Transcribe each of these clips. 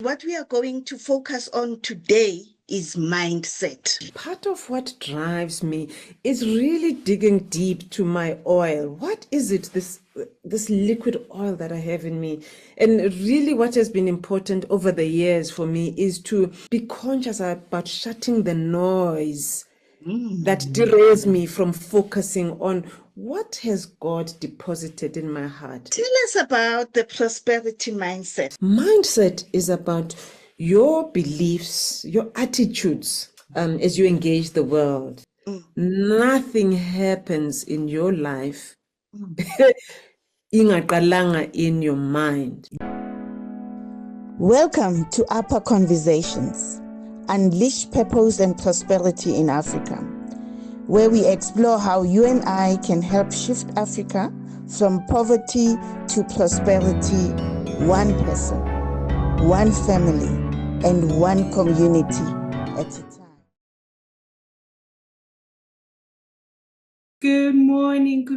What we are going to focus on today is mindset. Part of what drives me is really digging deep to my oil. What is it, this liquid oil that I have in me? And really what has been important over the years for me is to be conscious about shutting the noise that derails me from focusing on what has God deposited in my heart. Tell us about the prosperity mindset. Mindset is about your beliefs, your attitudes as you engage the world. Nothing happens in your life ingaqalanga in your mind. Welcome to UPPA Conversations, Unleash Purpose and Prosperity in Africa, where we explore how you and I can help shift Africa from poverty to prosperity, one person, one family, and one community at a time. Good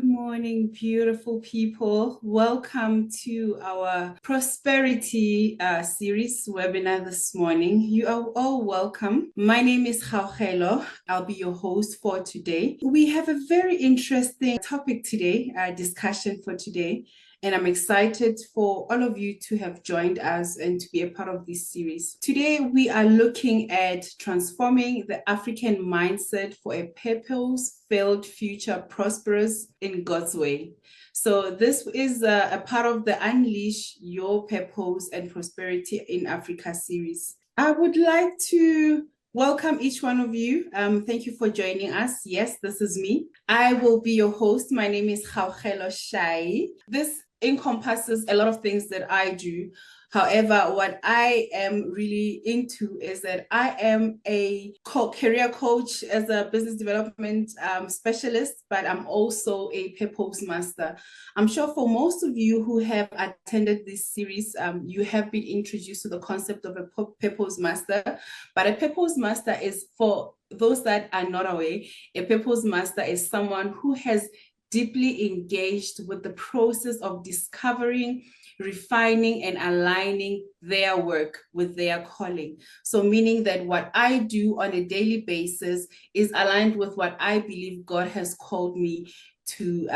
morning, beautiful people. Welcome to our prosperity series webinar this morning. You are all welcome. My name is Khaukhelo. I'll be your host for today. We have a very interesting topic today, discussion for today. And I'm excited for all of you to have joined us and to be a part of this series. Today, we are looking at transforming the African mindset for a purpose-filled future, prosperous in God's way. So this is a part of the Unleash Your Purpose and Prosperity in Africa series. I would like to welcome each one of you. Thank you for joining us. Yes, this is me. I will be your host. My name is Khaukhelo Shai. This encompasses a lot of things that I do. However, what I am really into is that I am a career coach as a business development specialist, but I'm also a purpose master. I'm sure for most of you who have attended this series, you have been introduced to the concept of a purpose master, but a purpose master is, for those that are not aware, a purpose master is someone who has deeply engaged with the process of discovering, refining, and aligning their work with their calling. So meaning that what I do on a daily basis is aligned with what I believe God has called me to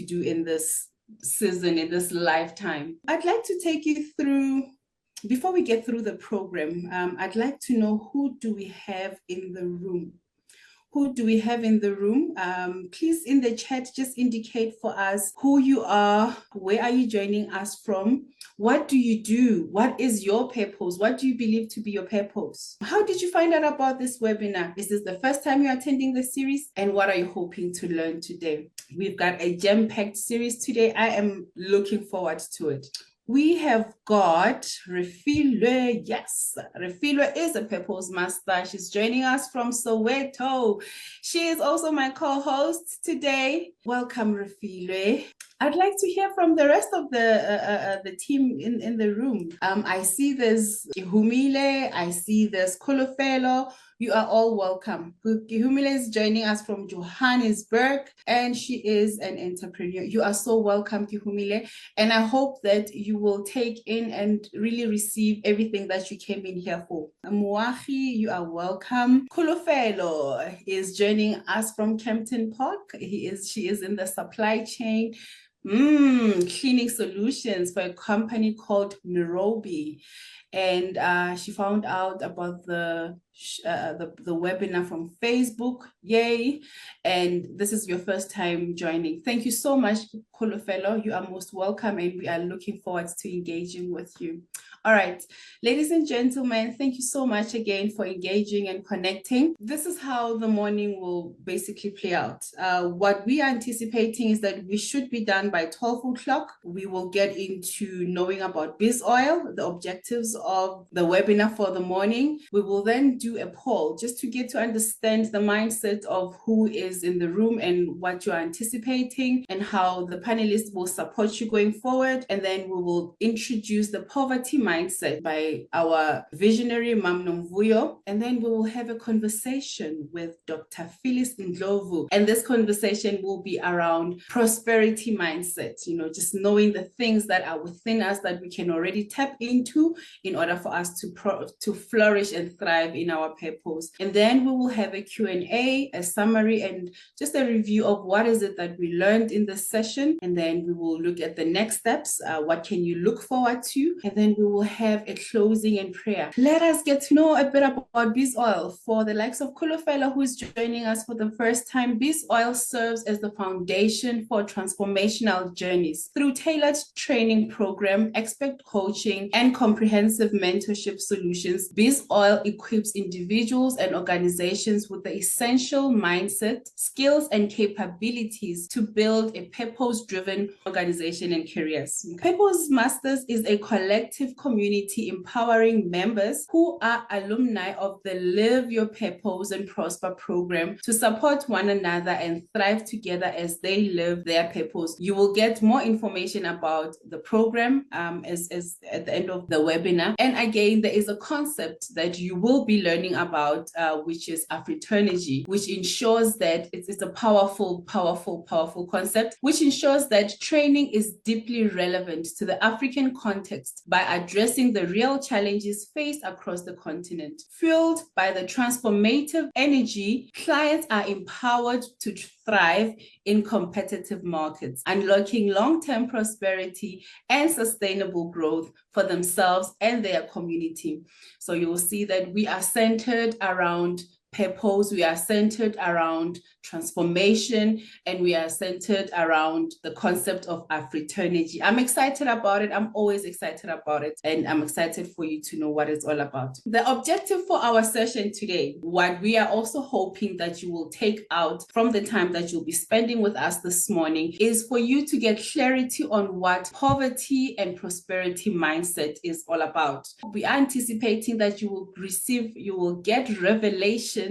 do in this season, in this lifetime. I'd like to take you through, before we get through the program, I'd like to know, who do we have in the room? Who do we have in the room? Please, in the chat, just indicate for us who you are, where are you joining us from, what do you do, what is your purpose, what do you believe to be your purpose? How did you find out about this webinar? Is this the first time you're attending the series? And what are you hoping to learn today? We've got a jam-packed series today. I am looking forward to it. We have got Refilwe. Yes, Refilwe is a purpose master. She's joining us from Soweto. She is also my co-host today. Welcome, Refilwe. I'd like to hear from the rest of the team in the room. I see there's Humile. I see there's Kolofelo. You are all welcome. Humile is joining us from Johannesburg, and she is an entrepreneur. You are so welcome, Humile, and I hope that you will take in and really receive everything that you came in here for. Moahi, you are welcome. Kolofelo is joining us from Kempton Park. She is in the supply chain. Cleaning solutions for a company called Mirobi. And she found out about the webinar from Facebook. Yay. And this is your first time joining. Thank you so much, Kolofelo. You are most welcome, and we are looking forward to engaging with you. All right, ladies and gentlemen, thank you so much again for engaging and connecting. This is how the morning will basically play out. What we are anticipating is that we should be done by 12 o'clock. We will get into knowing about BizOil, the objectives of the webinar for the morning. We will then do a poll just to get to understand the mindset of who is in the room and what you're anticipating and how the panelists will support you going forward. And then we will introduce the poverty mindset by our visionary Mam Nomvuyo. And then we will have a conversation with Dr. Phyllis Ndlovu. And this conversation will be around prosperity mindset, just knowing the things that are within us that we can already tap into in order for us to flourish and thrive in our purpose. And then we will have a Q&A, a summary, and just a review of what is it that we learned in this session. And then we will look at the next steps. What can you look forward to? And then we will have a closing and prayer. Let us get to know a bit about BizOil. For the likes of Kulofela, who is joining us for the first time, BizOil serves as the foundation for transformational journeys. Through tailored training program, expert coaching, and comprehensive mentorship solutions, BizOil equips individuals and organizations with the essential mindset, skills, and capabilities to build a purpose-driven organization and careers. Purpose Masters is a collective community empowering members who are alumni of the Live Your Purpose and Prosper program to support one another and thrive together as they live their purpose. You will get more information about the program as at the end of the webinar. And again, there is a concept that you will be learning about, which is Afriternergy, which ensures that it's a powerful concept, which ensures that training is deeply relevant to the African context by addressing the real challenges faced across the continent. Fueled by the transformative energy, clients are empowered to thrive in competitive markets, unlocking long-term prosperity and sustainable growth for themselves and their community. So you will see that we are centered around purpose, we are centered around transformation, and we are centered around the concept of Afriternergy. I'm excited about it. I'm always excited about it. And I'm excited for you to know what it's all about. The objective for our session today, what we are also hoping that you will take out from the time that you'll be spending with us this morning, is for you to get clarity on what poverty and prosperity mindset is all about. We are anticipating that you will get revelation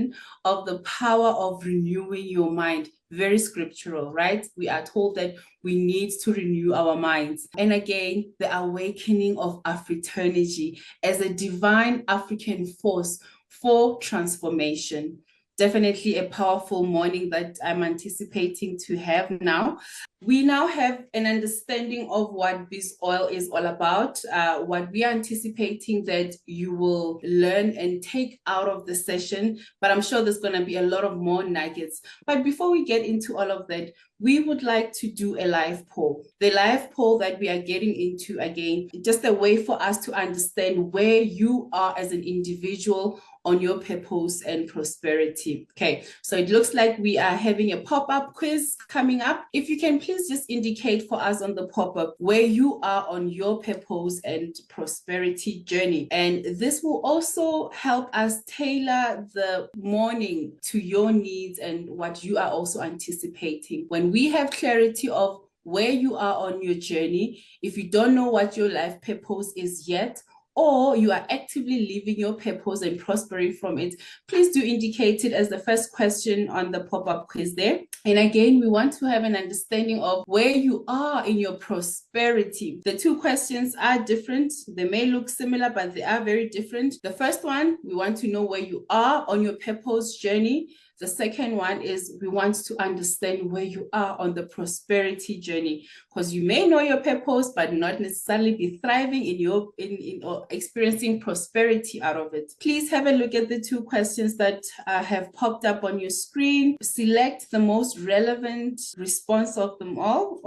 of the power of renewing your mind. Very scriptural, right? We are told that we need to renew our minds. And again, the awakening of Afriternergy as a divine African force for transformation. Definitely a powerful morning that I'm anticipating to have now. We now have an understanding of what BizOil is all about, what we are anticipating that you will learn and take out of the session, but I'm sure there's going to be a lot of more nuggets. But before we get into all of that, we would like to do a live poll. The live poll that we are getting into, again, just a way for us to understand where you are as an individual on your purpose and prosperity. Okay, so it looks like we are having a pop-up quiz coming up. If you can please just indicate for us on the pop-up where you are on your purpose and prosperity journey. And this will also help us tailor the morning to your needs and what you are also anticipating. When we have clarity of where you are on your journey, if you don't know what your life purpose is yet, or you are actively living your purpose and prospering from it, please do indicate it as the first question on the pop-up quiz there. And again, we want to have an understanding of where you are in your prosperity. The two questions are different. They may look similar, but they are very different. The first one, we want to know where you are on your purpose journey. The second one is we want to understand where you are on the prosperity journey, because you may know your purpose, but not necessarily be thriving in or experiencing prosperity out of it. Please have a look at the two questions that have popped up on your screen. Select the most relevant response of them all.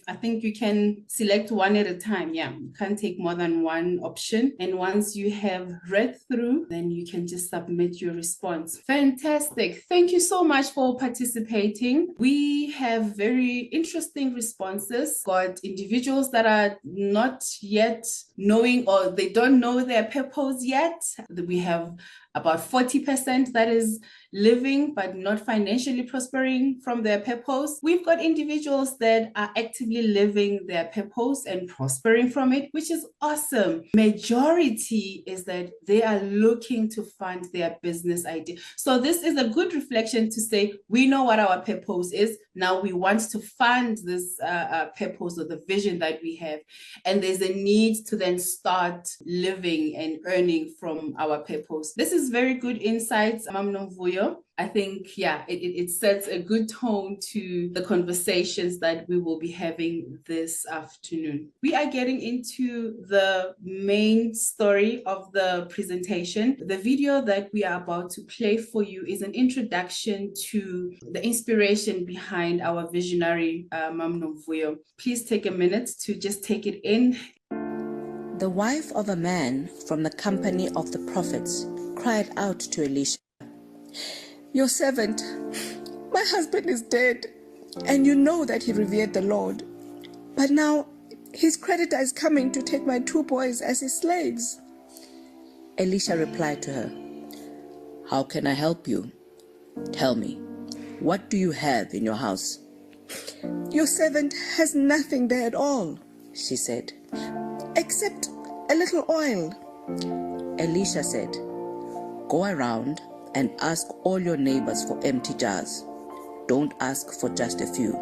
I think you can select one at a time. You can't take more than one option. And once you have read through, then you can just submit your response. Fantastic. Thank you so much for participating. We have very interesting responses. Got individuals that are not yet knowing, or they don't know their purpose yet. We have about 40% that is living but not financially prospering from their purpose. We've got individuals that are actively living their purpose and prospering from it, which is awesome. Majority is that they are looking to fund their business idea. So this is a good reflection to say, we know what our purpose is. Now we want to fund this purpose or the vision that we have. And there's a need to then start living and earning from our purpose. This is very good insights, Mam Nomvuyo. I think, yeah, it sets a good tone to the conversations that we will be having this afternoon. We are getting into the main story of the presentation. The video that we are about to play for you is an introduction to the inspiration behind our visionary, Mam Nomvuyo. Please take a minute to just take it in. The wife of a man from the company of the prophets cried out to Elisha, "Your servant, my husband is dead, and you know that he revered the Lord. But now his creditor is coming to take my 2 boys as his slaves." Elisha replied to her, "How can I help you? Tell me, what do you have in your house?" "Your servant has nothing there at all," she said, "except a little oil." Elisha said, "Go around and ask all your neighbors for empty jars. Don't ask for just a few.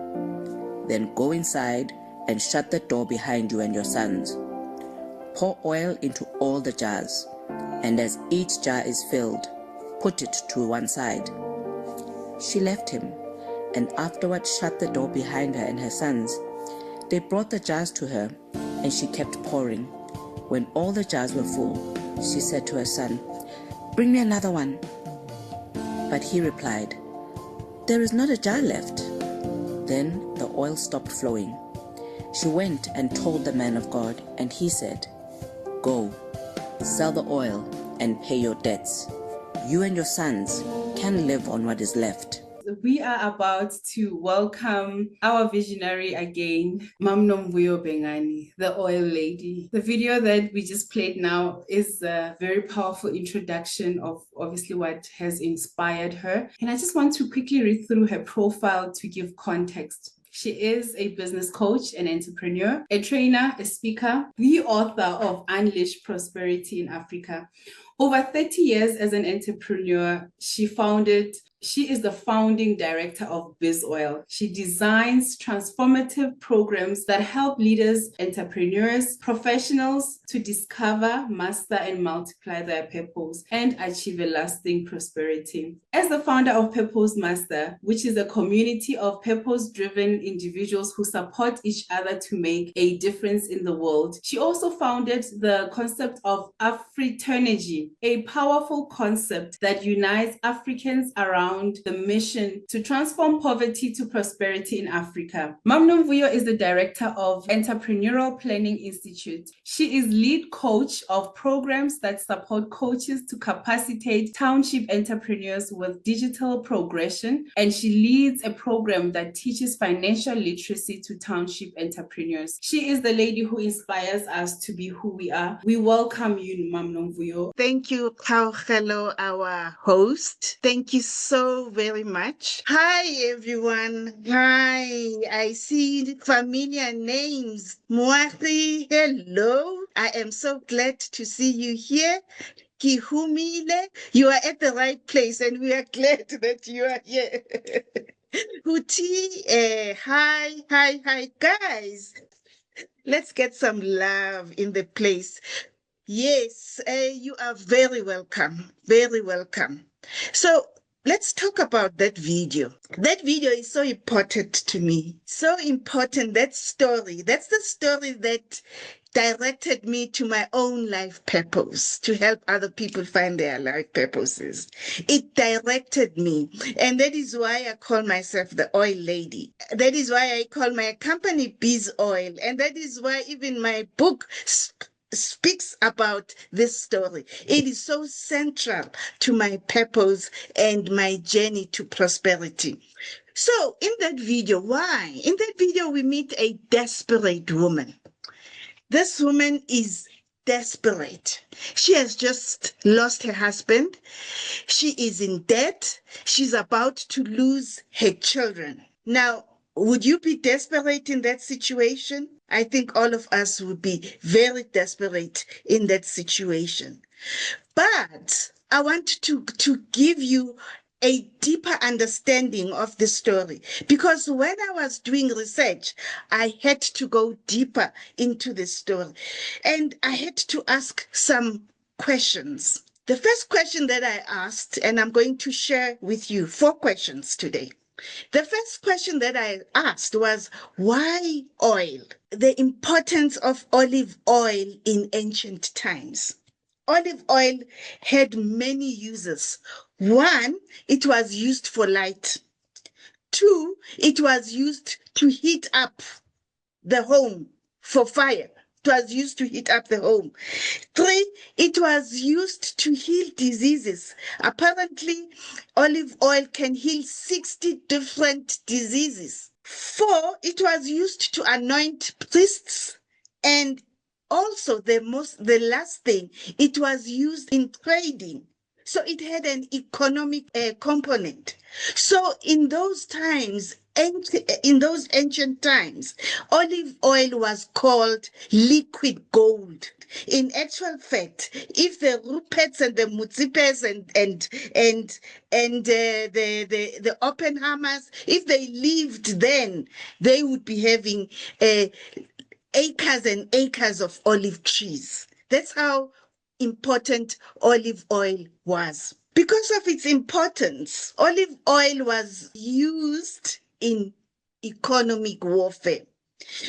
Then go inside and shut the door behind you and your sons. Pour oil into all the jars, and as each jar is filled, put it to one side." She left him, and afterward shut the door behind her and her sons. They brought the jars to her, and she kept pouring. When all the jars were full, she said to her son, "Bring me another one." But he replied, "There is not a jar left." Then the oil stopped flowing. She went and told the man of God, and he said, "Go, sell the oil and pay your debts. You and your sons can live on what is left." We are about to welcome our visionary again, Mam Nomvuyo Bengane, the oil lady. The video that we just played now is a very powerful introduction of obviously what has inspired her. And I just want to quickly read through her profile to give context. She is a business coach, an entrepreneur, a trainer, a speaker, the author of Unleash Prosperity in Africa. Over 30 years as an entrepreneur, she is the founding director of BizOil. She designs transformative programs that help leaders, entrepreneurs, professionals to discover, master, and multiply their purpose and achieve a lasting prosperity. As the founder of Purpose Master, which is a community of purpose-driven individuals who support each other to make a difference in the world, she also founded the concept of Afriternergy, a powerful concept that unites Africans around the mission to transform poverty to prosperity in Africa. Mam Nomvuyo is the director of Entrepreneurial Planning Institute. She is lead coach of programs that support coaches to capacitate township entrepreneurs with digital progression, and she leads a program that teaches financial literacy to township entrepreneurs. She is the lady who inspires us to be who we are. We welcome you, Mam Nomvuyo. Thank you, Hello, our host. Thank you so very much. Hi, everyone. Hi. I see familiar names. Moari, hello. I am so glad to see you here. Kihumile, you are at the right place, and we are glad that you are here. Huti, hi, guys. Let's get some love in the place. Yes, you are very welcome. Very welcome. So let's talk about that video. That video is so important to me. So important, that story. That's the story that directed me to my own life purpose, to help other people find their life purposes. It directed me. And that is why I call myself the oil lady. That is why I call my company BizOil. And that is why even my book speaks about this story. It is so central to my purpose and my journey to prosperity. So in that video, why? In that video, we meet a desperate woman. This woman is desperate. She has just lost her husband. She is in debt. She's about to lose her children. Now, would you be desperate in that situation? I think all of us would be very desperate in that situation. But I want to give you a deeper understanding of the story, because when I was doing research, I had to go deeper into the story and I had to ask some questions. The first question that I asked, and I'm going to share with you 4 questions today. The first question that I asked was, why oil? The importance of olive oil in ancient times. Olive oil had many uses. 1, it was used for light. 2, it was used to heat up the home for fire. It was used to heat up the home. 3, it was used to heal diseases. Apparently, olive oil can heal 60 different diseases. 4, it was used to anoint priests. And also the last thing, it was used in trading. So it had an economic component. So in those times, in those ancient times, olive oil was called liquid gold. In actual fact, if the Ruperts and the Mutsipes and the Oppenheimers, if they lived then, they would be having acres and acres of olive trees. That's how important olive oil was. Because of its importance, olive oil was used in economic warfare.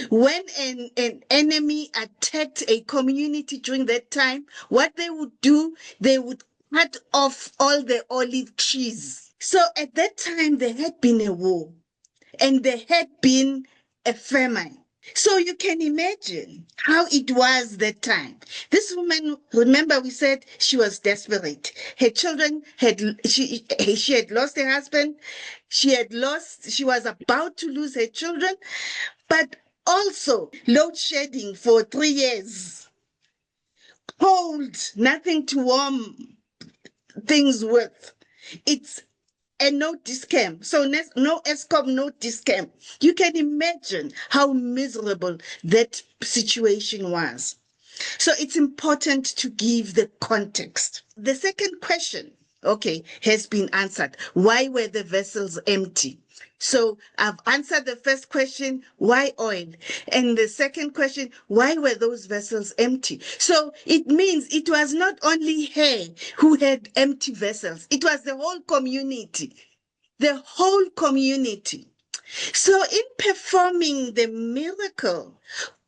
When an enemy attacked a community during that time, what they would do, they would cut off all the olive trees. So at that time, there had been a war and there had been a famine. So you can imagine how it was that time. This woman, remember we said she was desperate. Her children she had lost her husband. She was about to lose her children, but also load shedding for 3 years. Cold, nothing to warm things with. It's a no discam. So no ESCOM, no discam. You can imagine how miserable that situation was. So it's important to give the context. The second question, has been answered. Why were the vessels empty? So I've answered the first question, why oil? And the second question, why were those vessels empty? So it means it was not only her who had empty vessels, it was the whole community. The whole community. So in performing the miracle,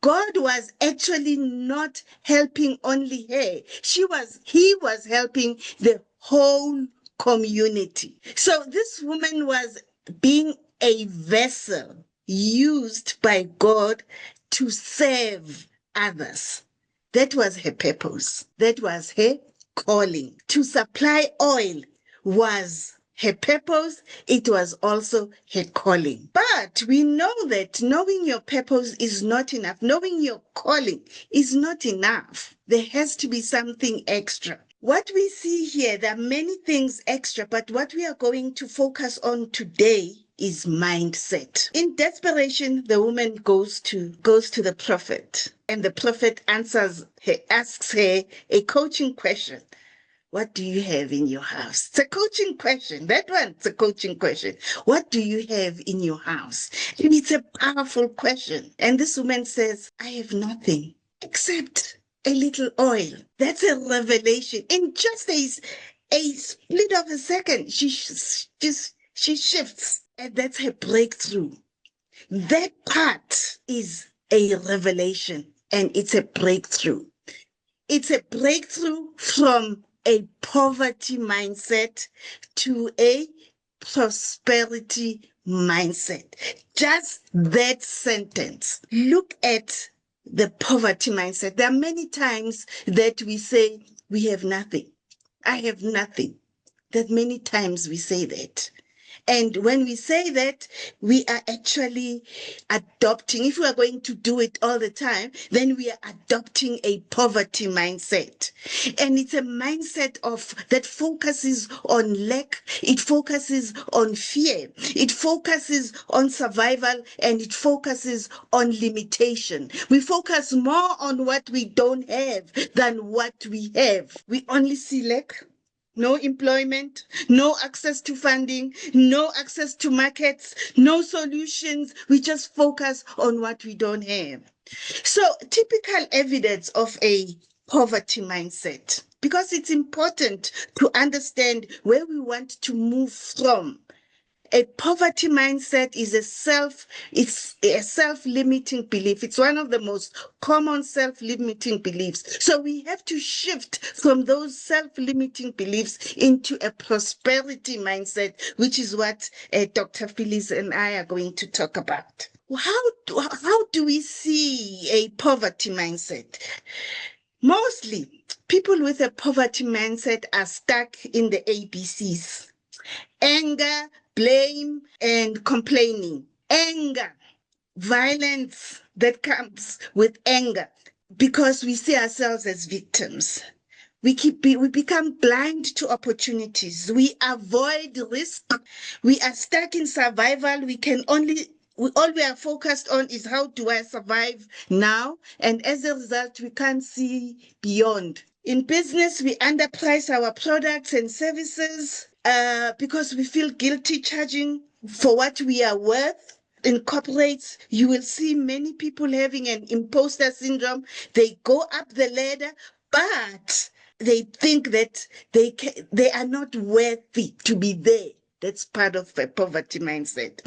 God was actually not helping only her. He was helping the whole community. So this woman was being a vessel used by God to serve others. That was her purpose. That was her calling. To supply oil was her purpose. It was also her calling. But we know that knowing your purpose is not enough. Knowing your calling is not enough. There has to be something extra. What we see here, there are many things extra, but what we are going to focus on today is mindset. In desperation, the woman goes to the prophet, and the prophet asks her a coaching question. What do you have in your house? It's a coaching question. That one's a coaching question. What do you have in your house? And it's a powerful question. And this woman says, I have nothing except a little oil. That's a revelation. In just a split of a second, she shifts. And that's her breakthrough. That part is a revelation, and it's a breakthrough. It's a breakthrough from a poverty mindset to a prosperity mindset. Just that sentence. Look at the poverty mindset. There are many times that we say, we have nothing. I have nothing. That many times we say that. And when we say that, we are actually adopting, if we are going to do it all the time, then we are adopting a poverty mindset. And it's a mindset that focuses on lack, it focuses on fear, it focuses on survival, and it focuses on limitation. We focus more on what we don't have than what we have. We only see lack, no employment, no access to funding, no access to markets, no solutions. We just focus on what we don't have. So, typical evidence of a poverty mindset, because it's important to understand where we want to move from. A poverty mindset is it's a self-limiting belief. It's one of the most common self-limiting beliefs. So we have to shift from those self-limiting beliefs into a prosperity mindset, which is what Dr. Phyllis and I are going to talk about. How do we see a poverty mindset? Mostly, people with a poverty mindset are stuck in the ABCs: anger, blame, and complaining. Anger, violence that comes with anger, because we see ourselves as victims. We become blind to opportunities. We avoid risk. We are stuck in survival. All we are focused on is how do I survive now? And as a result, we can't see beyond. In business, we underprice our products and services because we feel guilty charging for what we are worth. In corporates, you will see many people having an imposter syndrome. They go up the ladder, but they think that they are not worthy to be there. That's part of a poverty mindset.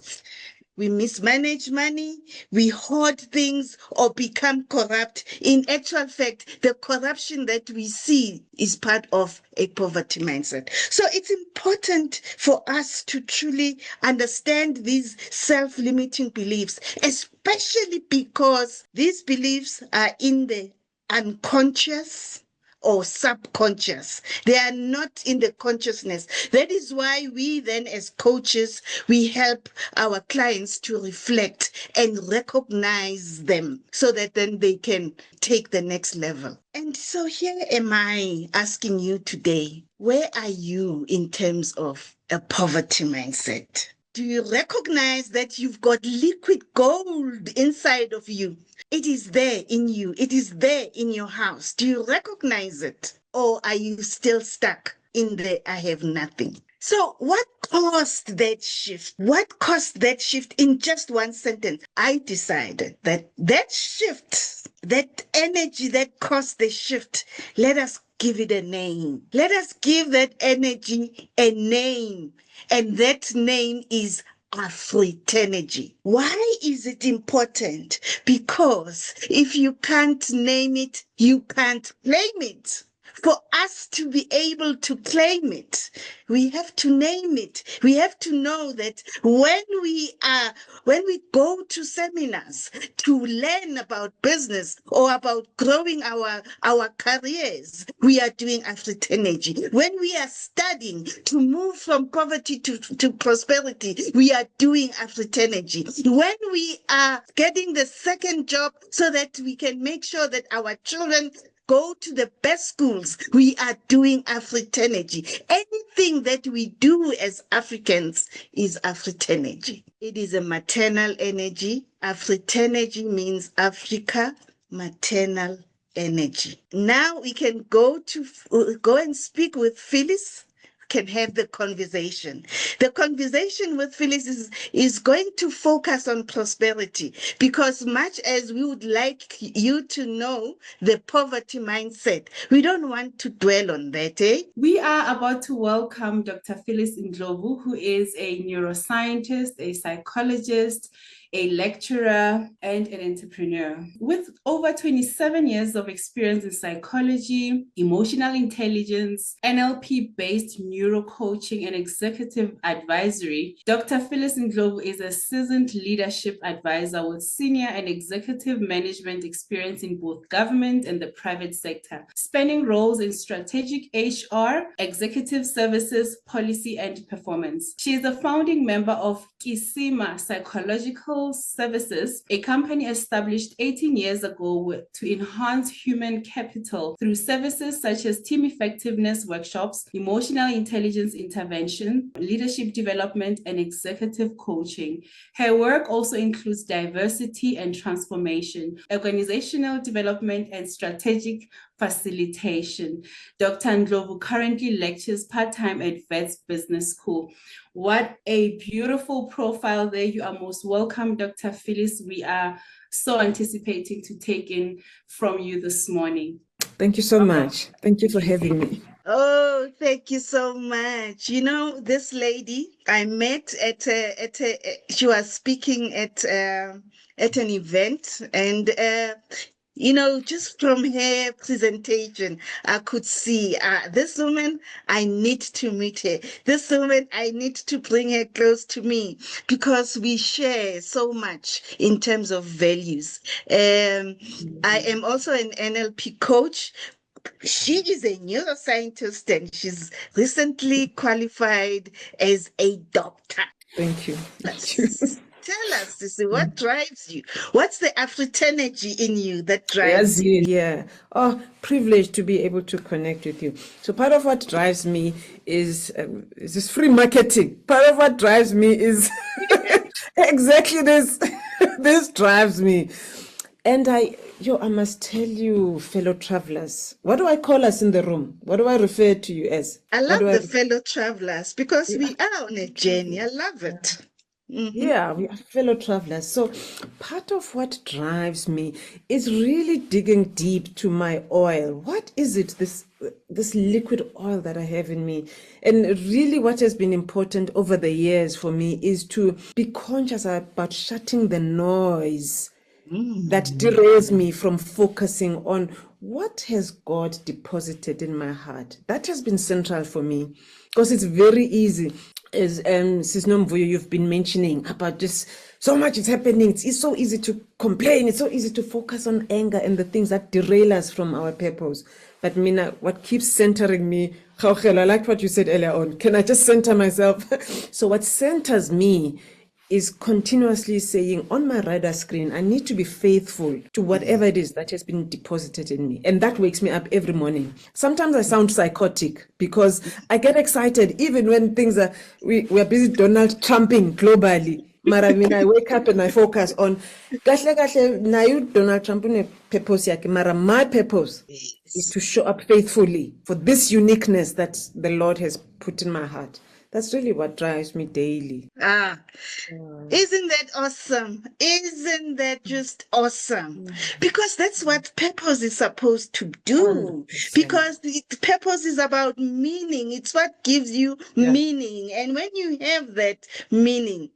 We mismanage money, we hoard things, or become corrupt. In actual fact, the corruption that we see is part of a poverty mindset. So it's important for us to truly understand these self-limiting beliefs, especially because these beliefs are in the unconscious or subconscious. They are not in the consciousness. That is why we then, as coaches, we help our clients to reflect and recognize them so that then they can take the next level. And so here am I asking you today, where are you in terms of a poverty mindset? Do you recognize that you've got liquid gold inside of you? It is there in you. It is there in your house. Do you recognize it? Or are you still stuck in the I have nothing? So what caused that shift? What caused that shift? In just one sentence, I decided that shift, that energy that caused the shift, let us give it a name. Let us give that energy a name. And that name is Afriternergy. Why is it important? Because if you can't name it, you can't claim it. For us to be able to claim it, we have to name it. We have to know that when we go to seminars to learn about business or about growing our careers, we are doing Afriternergy. When we are studying to move from poverty to prosperity, we are doing Afriternergy. When we are getting the second job so that we can make sure that our children go to the best schools, we are doing Afriternergy. Anything that we do as Africans is Afriternergy. It is a maternal energy. Afriternergy means Africa, maternal energy. Now we can go and speak with Phyllis, can have the conversation. The conversation with Phyllis is going to focus on prosperity, because much as we would like you to know the poverty mindset, we don't want to dwell on that, eh? We are about to welcome Dr. Phyllis Ndlovu, who is a neuroscientist, a psychologist, a lecturer, and an entrepreneur. With over 27 years of experience in psychology, emotional intelligence, NLP-based neurocoaching, and executive advisory, Dr. Phyllis Ndlovu is a seasoned leadership advisor with senior and executive management experience in both government and the private sector, spanning roles in strategic HR, executive services, policy, and performance. She is a founding member of Kisima Psychological Services, a company established 18 years ago to enhance human capital through services such as team effectiveness workshops, emotional intelligence intervention, leadership development, and executive coaching. Her work also includes diversity and transformation, organizational development, and strategic facilitation. Dr. Ndlovu currently lectures part-time at Vets Business School. What a beautiful profile there. You are most welcome, Dr. Phyllis. We are so anticipating to take in from you this morning. Thank you so much. Thank you for having me. Oh, thank you so much. You know, this lady I met she was speaking at an event, and you know, just from her presentation, I could see this woman, I need to meet her. This woman, I need to bring her close to me because we share so much in terms of values. I am also an NLP coach. She is a neuroscientist and she's recently qualified as a doctor. Thank you. Thank you. Tell us, Sissy, what drives you? What's the Afriternergy in you that drives you? Yeah. Oh, privileged to be able to connect with you. So part of what drives me is this free marketing. Part of what drives me is exactly this. This drives me. And I must tell you, fellow travelers, what do I call us in the room? What do I refer to you as? I love the fellow travelers because we are on a journey. I love it. Yeah, we are fellow travelers. So part of what drives me is really digging deep to my oil. What is it, this liquid oil that I have in me? And really what has been important over the years for me is to be conscious about shutting the noise that derails me from focusing on what has God deposited in my heart. That has been central for me because it's very easy. As Sis Nomvuyo, you've been mentioning about just so much is happening. It's so easy to complain. It's so easy to focus on anger and the things that derail us from our purpose. But Mina, what keeps centering me, I liked what you said earlier on. Can I just center myself? So what centers me is continuously saying on my radar screen, I need to be faithful to whatever it is that has been deposited in me. And that wakes me up every morning. Sometimes I sound psychotic because I get excited even when things are, we're busy Donald Trumping globally. But I mean, I wake up and I focus on, now you Donald Trump purpose, mara my purpose is to show up faithfully for this uniqueness that the Lord has put in my heart. That's really what drives me daily. Isn't that awesome? Isn't that just awesome? Because that's what purpose is supposed to do. 100%. Because the purpose is about meaning. It's what gives you meaning. And when you have that meaning,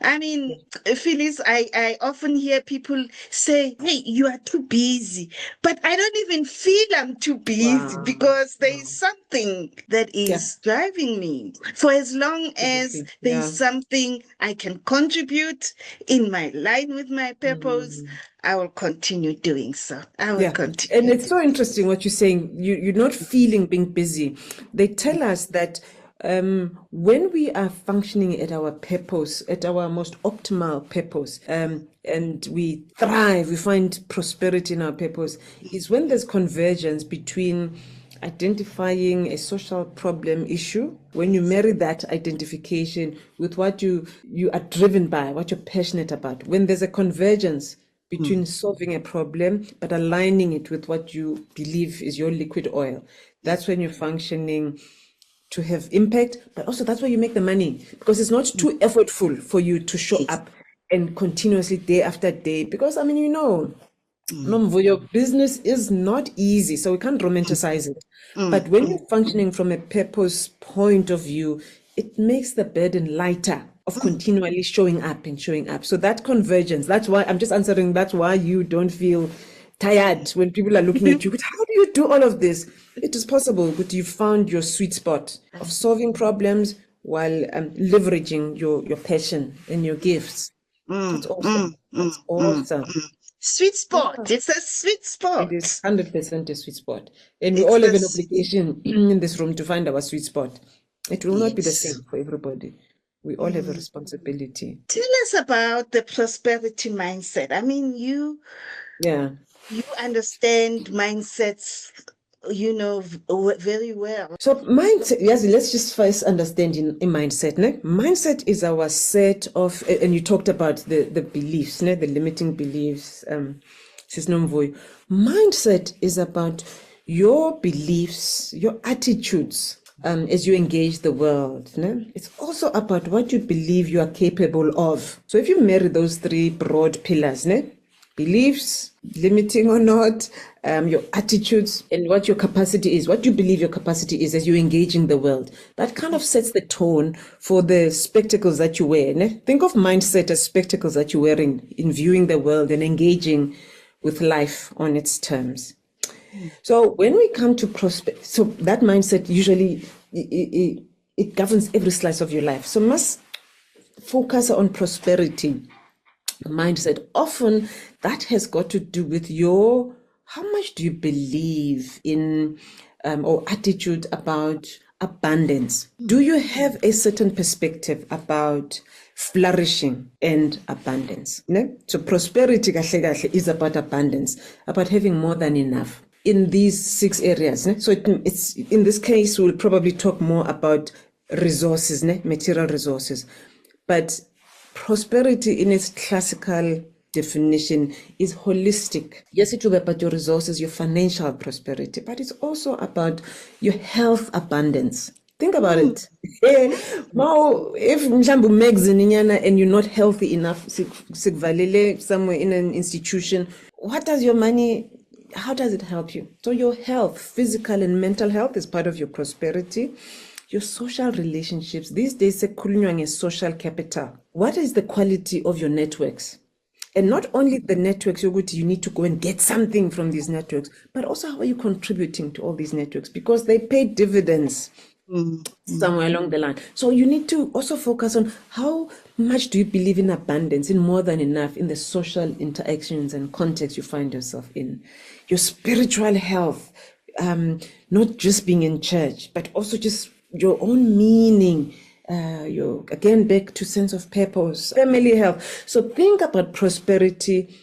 I mean, Phyllis, I often hear people say, hey, you are too busy. But I don't even feel I'm too busy because there is something that is driving me. For as long as there is something I can contribute in my line with my purpose, I will continue doing so. I will continue. And it's so interesting what you're saying. You're not feeling being busy. They tell us that when we are functioning at our purpose, at our most optimal purpose, and we thrive, we find prosperity in our purpose, is when there's convergence between identifying a social problem issue, when you marry that identification with what you are driven by, what you're passionate about, when there's a convergence between solving a problem but aligning it with what you believe is your liquid oil, that's when you're functioning to have impact, but also that's where you make the money, because it's not too effortful for you to show up and continuously day after day. Because I mean, you know, Nomvuyo, business is not easy, so we can't romanticize it. But when you're functioning from a purpose point of view, it makes the burden lighter of continually showing up and showing up. So that convergence, that's why I'm just answering, that's why you don't feel tired when people are looking at you. But how do you do all of this? It is possible, but you found your sweet spot of solving problems while leveraging your passion and your gifts. That's awesome. That's awesome. Sweet spot. It's a sweet spot. It is 100% a sweet spot. And we It's all have a an obligation in this room to find our sweet spot. It will not be the Yes. same for everybody. We all have a responsibility. Tell us about the prosperity mindset. I mean, you understand mindsets, very well. So mindset, yes, let's just first understand in mindset. Ne? Mindset is our set of, and you talked about the beliefs, ne? The limiting beliefs. Sis Nomvuyo. Mindset is about your beliefs, your attitudes as you engage the world. Ne? It's also about what you believe you are capable of. So if you marry those three broad pillars, ne? Beliefs, limiting or not, your attitudes, and what your capacity is, what you believe your capacity is as you engage in the world. That kind of sets the tone for the spectacles that you wear. Ne? Think of mindset as spectacles that you're wearing in viewing the world and engaging with life on its terms. So when we come to so that mindset usually, it governs every slice of your life. So must focus on prosperity mindset. Often that has got to do with how much do you believe in or attitude about abundance? Do you have a certain perspective about flourishing and abundance? Ne? So prosperity is about abundance, about having more than enough in these 6 areas. Ne? So it's in this case, we'll probably talk more about resources, ne? Material resources. But prosperity in its classical definition is holistic. Yes, it will be about your resources, your financial prosperity, but it's also about your health abundance. Think about it. Now, if mhlambe umegzininyana and you're not healthy enough, sikvalele somewhere in an institution, what does your money, how does it help you? So your health, physical and mental health is part of your prosperity. Your social relationships, these days, sekulunywa social capital. What is the quality of your networks? And not only the networks, you need to go and get something from these networks, but also how are you contributing to all these networks? Because they pay dividends somewhere along the line. So you need to also focus on how much do you believe in abundance, in more than enough, in the social interactions and context you find yourself in. Your spiritual health, not just being in church, but also just your own meaning, again, back to sense of purpose, family health. So think about prosperity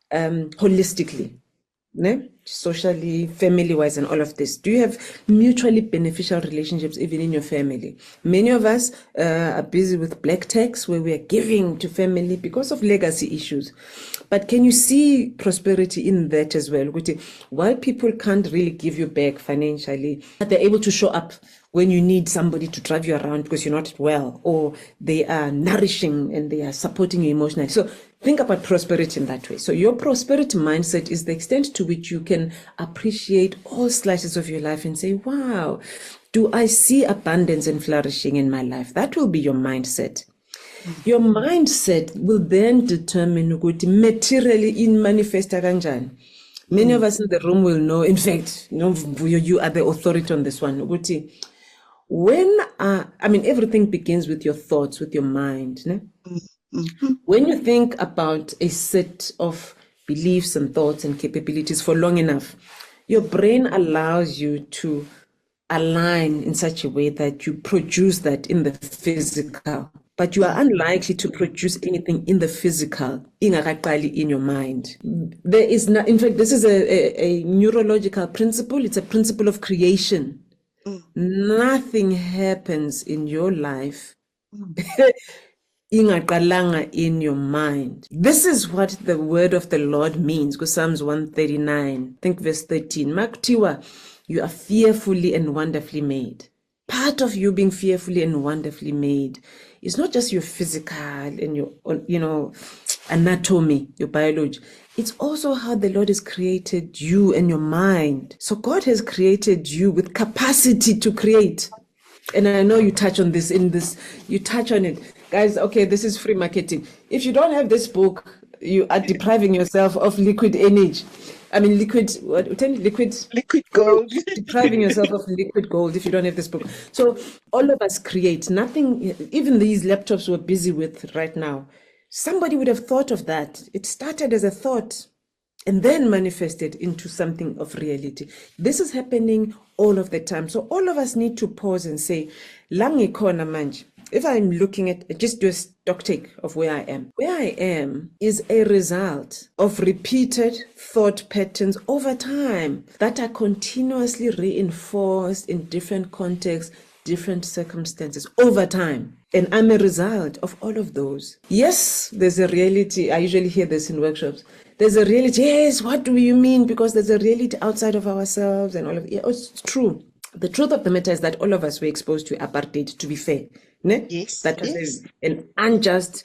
holistically, ne? Socially, family-wise, and all of this. Do you have mutually beneficial relationships even in your family? Many of us are busy with black tax, where we are giving to family because of legacy issues. But can you see prosperity in that as well? While people can't really give you back financially, but they're able to show up when you need somebody to drive you around because you're not well, or they are nourishing and they are supporting you emotionally. So think about prosperity in that way. So your prosperity mindset is the extent to which you can appreciate all slices of your life and say, wow, do I see abundance and flourishing in my life? That will be your mindset. Your mindset will then determine materially in manifesta kanjani. Many of us in the room will know, in fact, you are the authority on this one. Everything begins with your thoughts, with your mind. Ne? When you think about a set of beliefs and thoughts and capabilities for long enough, your brain allows you to align in such a way that you produce that in the physical. But you are unlikely to produce anything in the physical, in your mind. There is not, in fact, this is a neurological principle. It's a principle of creation. Nothing happens in your life in your mind. This is what the word of the Lord means. Go Psalms 139, think verse 13. Maktiwa, you are fearfully and wonderfully made. Part of you being fearfully and wonderfully made is not just your physical and your, anatomy, your biology. It's also how the Lord has created you and your mind. So God has created you with capacity to create. And I know you touch on this you touch on it. Guys, okay, this is free marketing. If you don't have this book, you are depriving yourself of liquid energy. I mean, liquid gold. depriving yourself of liquid gold if you don't have this book. So all of us create nothing, even these laptops we're busy with right now. Somebody would have thought of that. It started as a thought and then manifested into something of reality. This is happening all of the time. So all of us need to pause and say, Langi kona manje. If I'm looking at, just do a stock take of where I am. Where I am is a result of repeated thought patterns over time that are continuously reinforced in different contexts, different circumstances over time. And I'm a result of all of those. Yes, there's a reality. I usually hear this in workshops. There's a reality. Yes, what do you mean? Because there's a reality outside of ourselves and all of it. Yeah, it's true. The truth of the matter is that all of us were exposed to apartheid, to be fair. Ne? Yes, That was yes. an unjust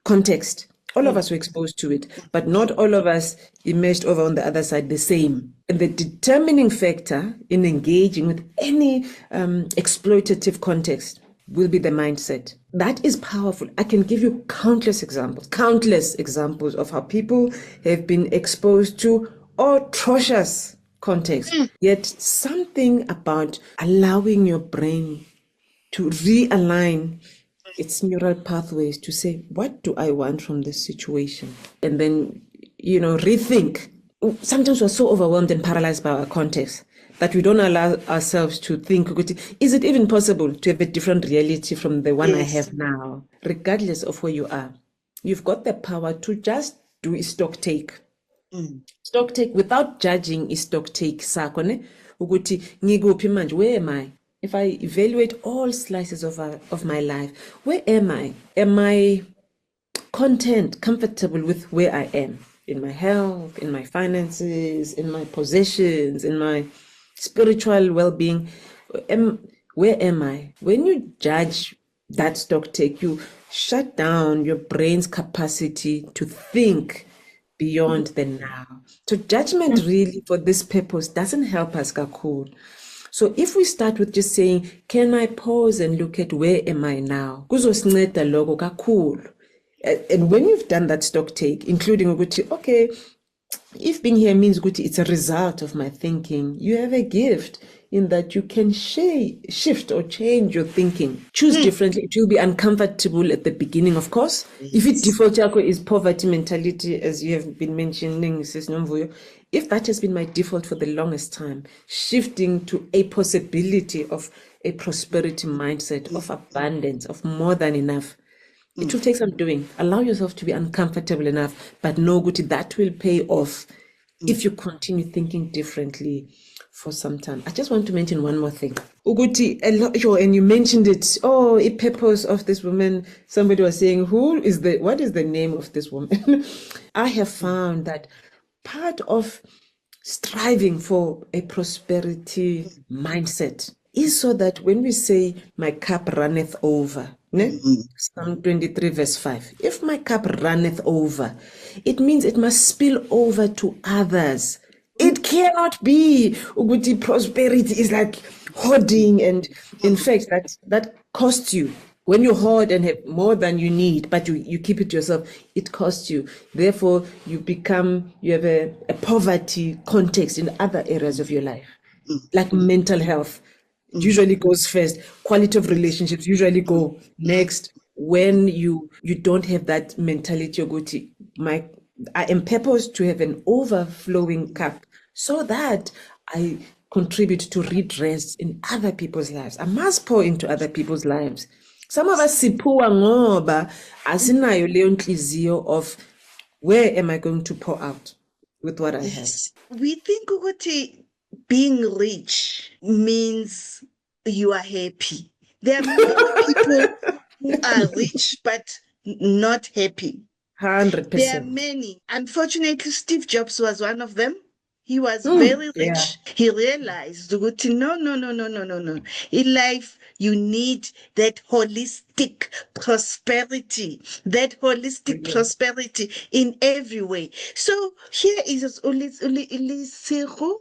context. All of us were exposed to it, but not all of us emerged over on the other side the same. And the determining factor in engaging with any exploitative context will be the mindset. That is powerful. I can give you countless examples of how people have been exposed to atrocious context. Yet something about allowing your brain to realign its neural pathways to say, what do I want from this situation? And then, rethink. Sometimes we're so overwhelmed and paralyzed by our context that we don't allow ourselves to think, is it even possible to have a different reality from the one I have now? Regardless of where you are, you've got the power to just do a stock take. Stock take without judging is stock take. Where am I? If I evaluate all slices of my life, where am I? Am I content, comfortable with where I am? In my health, in my finances, in my possessions, in my spiritual well-being? Where am I? When you judge that stock take, you shut down your brain's capacity to think beyond the now. So judgment really for this purpose doesn't help us, Kakul. So if we start with just saying, can I pause and look at where am I now? Kuzosinceda lokho kakhulu. And when you've done that stock take, including okay, if being here means it's a result of my thinking, you have a gift in that you can shift or change your thinking. Choose differently. It will be uncomfortable at the beginning, of course. If it default is poverty mentality, as you have been mentioning, Sis Nomvuyo, if that has been my default for the longest time, shifting to a possibility of a prosperity mindset, of abundance, of more than enough, it will take some doing. Allow yourself to be uncomfortable enough, but know that will pay off if you continue thinking differently for some time. I just want to mention one more thing. Uguti, and you mentioned it. Oh, a purpose of this woman. Somebody was saying, what is the name of this woman? I have found that part of striving for a prosperity mindset is so that when we say my cup runneth over, Psalm 23 verse 5, if my cup runneth over, it means it must spill over to others. It cannot be Uguti prosperity is like hoarding, and in fact that costs you. When you hoard and have more than you need, but you keep it to yourself, it costs you. Therefore, you have a poverty context in other areas of your life, like mental health. Usually goes first. Quality of relationships usually go next. When you don't have that mentality, I am purposed to have an overflowing cup so that I contribute to redress in other people's lives. I must pour into other people's lives. Some of us siphuwa ngoba asinayo leyo nhliziyo of where am I going to pour out with what I have. We think ukuthi being rich means you are happy. There are many people who are rich but not happy. 100%. There are many. Unfortunately, Steve Jobs was one of them. He was very rich. Yeah. He realized, no. In life, you need that holistic prosperity, prosperity in every way. So here is Litsego.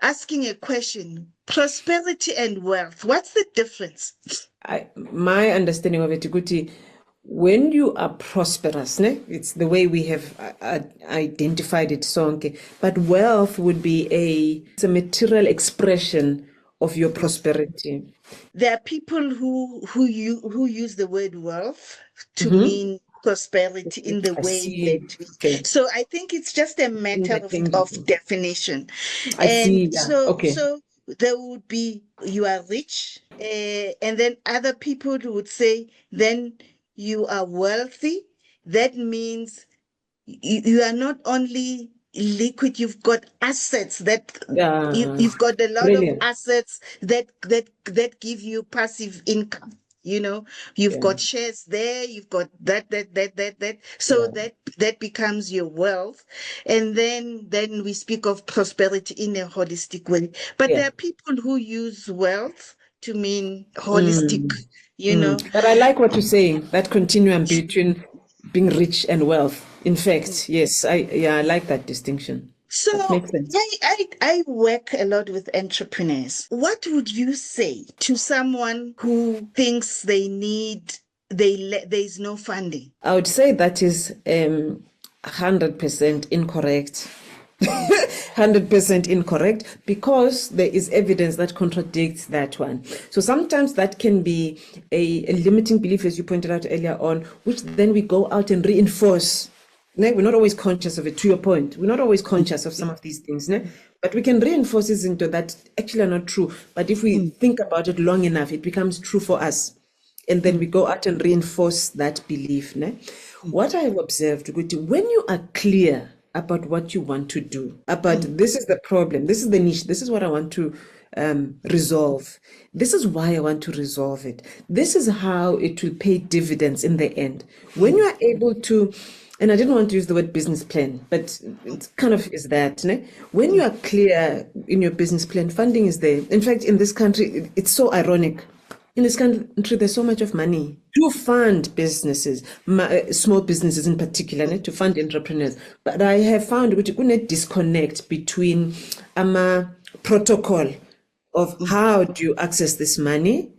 asking a question. Prosperity and wealth. What's the difference? My understanding of it, Guti, when you are prosperous, ne, it's the way we have identified it, Sonke. But wealth would be it's a material expression of your prosperity. There are people who use the word wealth to mean prosperity in the I way see. that Okay. so I think it's just a matter of definition. I see. And Yeah. so Okay. there would be you are rich, and then other people would say then you are wealthy. That means you are not only liquid, you've got assets that you've got a lot of Brilliant. assets that give you passive income. You've got shares there, you've got that. So that becomes your wealth. And then we speak of prosperity in a holistic way. But there are people who use wealth to mean holistic, But I like what you're saying, that continuum between being rich and wealth. In fact, yes, I like that distinction. So that makes sense. I work a lot with entrepreneurs. What would you say to someone who thinks there's no funding? I would say that is 100% incorrect. 100% incorrect, because there is evidence that contradicts that one. So sometimes that can be a limiting belief, as you pointed out earlier on, which then we go out and reinforce. We're not always conscious of it, to your point. We're not always conscious of some of these things, but we can reinforce it into that actually are not true. But if we think about it long enough, it becomes true for us. And then we go out and reinforce that belief. What I have observed, when you are clear about what you want to do, about this is the problem, this is the niche, this is what I want to resolve, this is why I want to resolve it, this is how it will pay dividends in the end. When you are able to, and I didn't want to use the word business plan, but it kind of is that, when you are clear in your business plan, funding is there. In fact, in this country, it's so ironic. In this country, there's so much of money to fund businesses, small businesses in particular, to fund entrepreneurs. But I have found a disconnect between protocol of how do you access this money.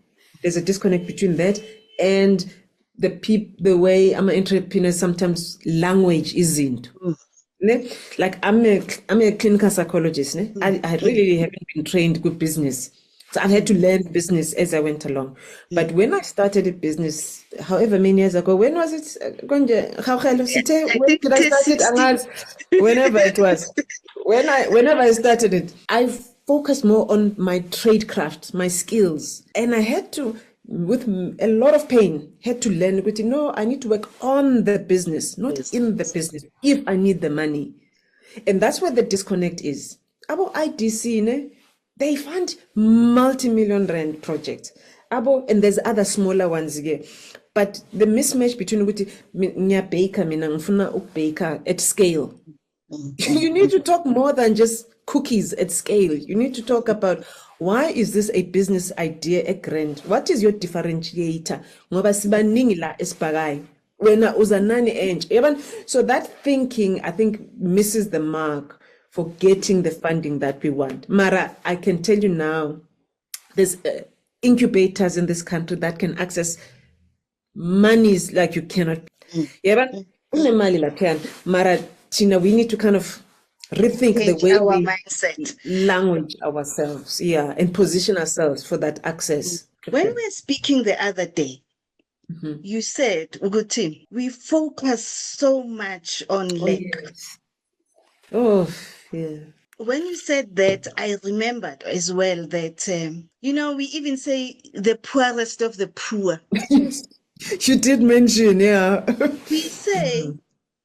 There's a disconnect between that and the way entrepreneurs sometimes language isn't. Like I'm a clinical psychologist. I really haven't been trained good business. So I had to learn business as I went along. But when I started a business, however many years ago, when was it? When did I start it? Whenever it was. Whenever I started it, I focused more on my trade craft, my skills. And I had to, with a lot of pain, had to learn, I need to work on the business, not in the business, if I need the money. And that's where the disconnect is. About IDC, they fund multi-million rand projects. And there's other smaller ones here. But the mismatch between baker at scale. You need to talk more than just cookies at scale. You need to talk about, why is this a business idea a grand? What is your differentiator? So that thinking, I think, misses the mark for getting the funding that we want. Mara, I can tell you now, there's incubators in this country that can access monies like you cannot. Mara, Tina, we need to kind of rethink the way our we mindset. language ourselves, and position ourselves for that access. When we were speaking the other day, you said, Uguti, we focus so much on lack. When you said that, I remembered as well that, we even say the poorest of the poor. You did mention, We say,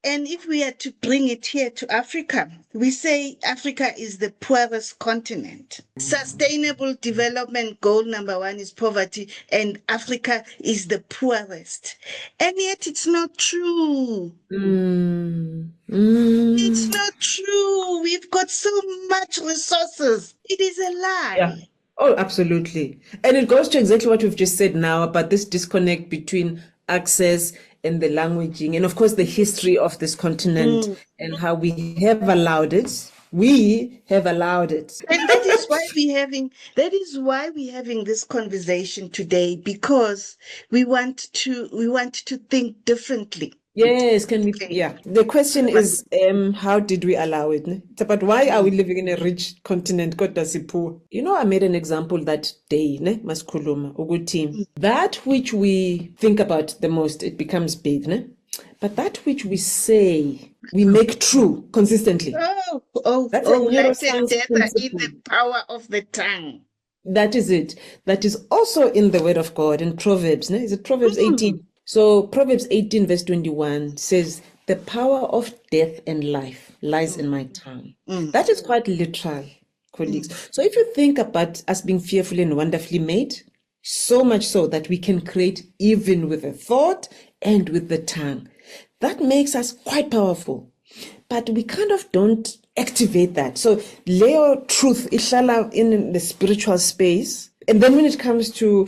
and if we are to bring it here to Africa, we say Africa is the poorest continent. Sustainable development goal number 1 is poverty, and Africa is the poorest. And yet it's not true. It's not true. We've got so much resources. It is a lie. Yeah. Oh, absolutely. And it goes to exactly what we've just said now about this disconnect between access and the languaging, and of course the history of this continent and how we have allowed it We have allowed it. And that is why we're having this conversation today, because we want to think differently. Yes, can we? Yeah. The question is, how did we allow it? Ne? It's about why are we living in a rich continent? Kodwa sipoor. You know, I made an example that day, ne? Maskuluma, ukuthi that which we think about the most, it becomes big, ne? But that which we say, we make true consistently. That's a Life and neuroscience death are in principle. the power of the tongue. That is it. That is also in the Word of God in Proverbs. Ne? Is it Proverbs 18? So Proverbs 18 verse 21 says, the power of death and life lies in my tongue. That is quite literal, colleagues. So if you think about us being fearfully and wonderfully made, so much so that we can create even with a thought and with the tongue, that makes us quite powerful. But we kind of don't activate that. So Leo truth ishala in the spiritual space. And then when it comes to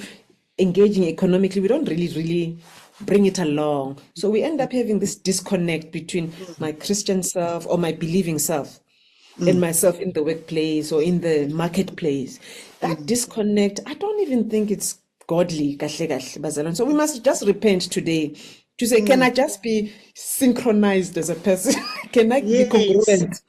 engaging economically, we don't really bring it along. So we end up having this disconnect between my Christian self or my believing self and myself in the workplace or in the marketplace. That disconnect, I don't even think it's godly. So we must just repent today to say, can I just be synchronized as a person? Can I be congruent?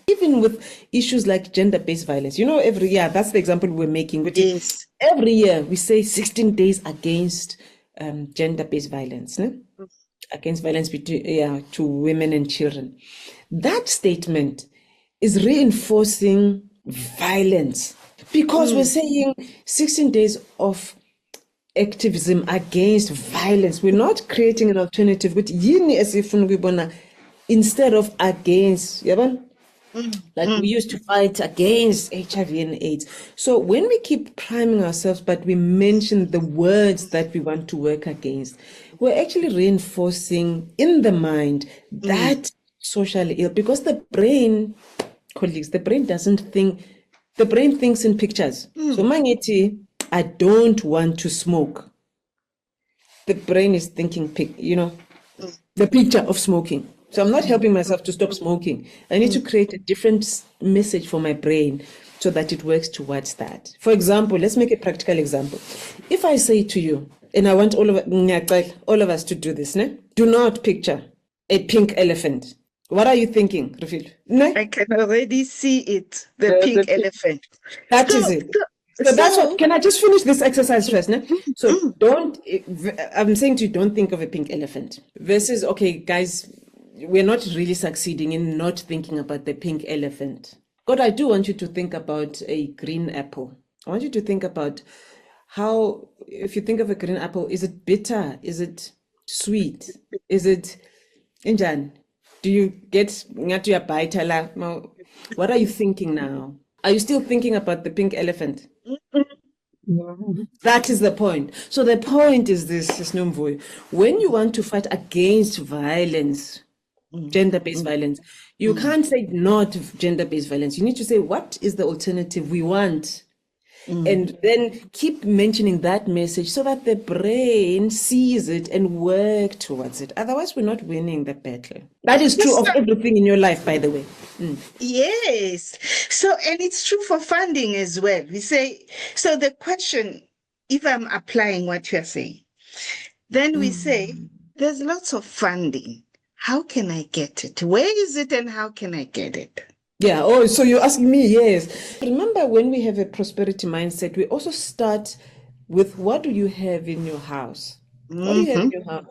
Even with issues like gender-based violence, you know, every year, that's the example we're making. Yes. Every year we say 16 days against gender-based violence, ne? Against violence between to women and children. That statement is reinforcing violence, because we're saying 16 days of activism against violence. We're not creating an alternative with instead of against, like we used to fight against HIV and AIDS. So when we keep priming ourselves, but we mention the words that we want to work against, we're actually reinforcing in the mind that social ill, because the brain, colleagues, the brain doesn't think, the brain thinks in pictures. So mangeti, I don't want to smoke. The brain is thinking, the picture of smoking. So I'm not helping myself to stop smoking. I need to create a different message for my brain so that it works towards that. For example, let's make a practical example. If I say to you, and I want all of us to do this, ne? Do not picture a pink elephant. What are you thinking, Rafil? Ne? I can already see it, the pink elephant. That is it. So that's what, can I just finish this exercise first? Ne? So I'm saying to you, don't think of a pink elephant. Versus, okay, guys, we're not really succeeding in not thinking about the pink elephant. God, I do want you to think about a green apple. I want you to think about how, if you think of a green apple, is it bitter? Is it sweet? Is it Injan? Do you get your bite? What are you thinking now? Are you still thinking about the pink elephant? That is the point. So the point is this, Nomvuyo. When you want to fight against violence, gender-based violence, you can't say not gender-based violence. You need to say, what is the alternative we want? And then keep mentioning that message so that the brain sees it and work towards it. Otherwise, we're not winning the battle. That is true of everything in your life, by the way. Yes. So, and it's true for funding as well. We say, so the question, if I'm applying what you're saying, then we say, there's lots of funding. How can I get it? Where is it and how can I get it? Yeah. Oh, so you're asking me? Yes. Remember, when we have a prosperity mindset, we also start with, what do you have in your house? What do you have in your house?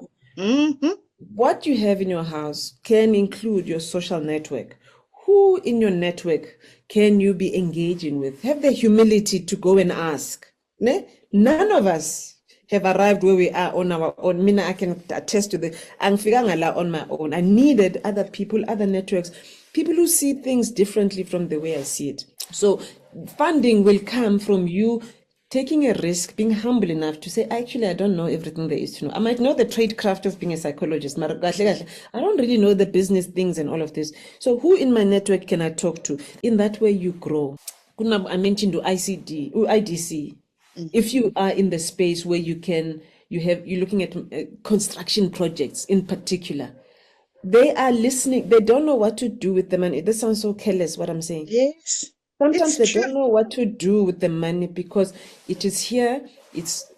What you have in your house can include your social network. Who in your network can you be engaging with? Have the humility to go and ask. Ne? None of us have arrived where we are on our own. Mina, I can attest to the on my own. I needed other people, other networks, people who see things differently from the way I see it. So funding will come from you taking a risk, being humble enough to say, actually, I don't know everything there is to know. I might know the trade craft of being a psychologist. I don't really know the business things and all of this. So who in my network can I talk to? In that way, you grow. I mentioned IDC. If you are in the space where you're looking at construction projects in particular, they are listening. They don't know what to do with the money. This sounds so careless, what I'm saying. Yes, Sometimes it's they true. don't know what to do with the money because it is here, it's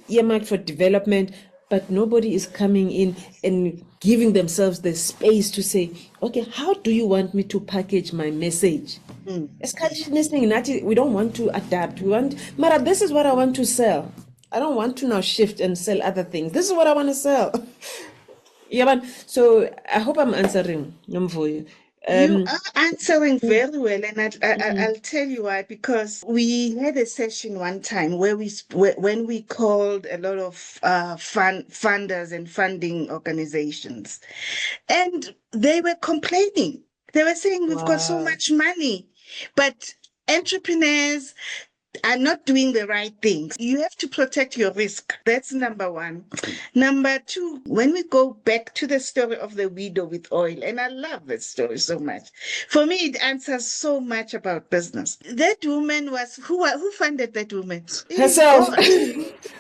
earmarked for development, but nobody is coming in and giving themselves the space to say, okay, how do you want me to package my message? We don't want to adapt. We want, Mara, this is what I want to sell. I don't want to now shift and sell other things. This is what I want to sell. Yeah, but so I hope I'm answering, Nomvuyo. You are answering very well, and Mm. I'll tell you why. Because we had a session one time where when we called a lot of funders and funding organizations, and they were complaining. They were saying we've got so Wow. much money, but entrepreneurs are not doing the right things. You have to protect your risk. That's number one. Number two, when we go back to the story of the widow with oil, and I love that story so much. For me, it answers so much about business. That woman was who funded that woman? It is Herself. God.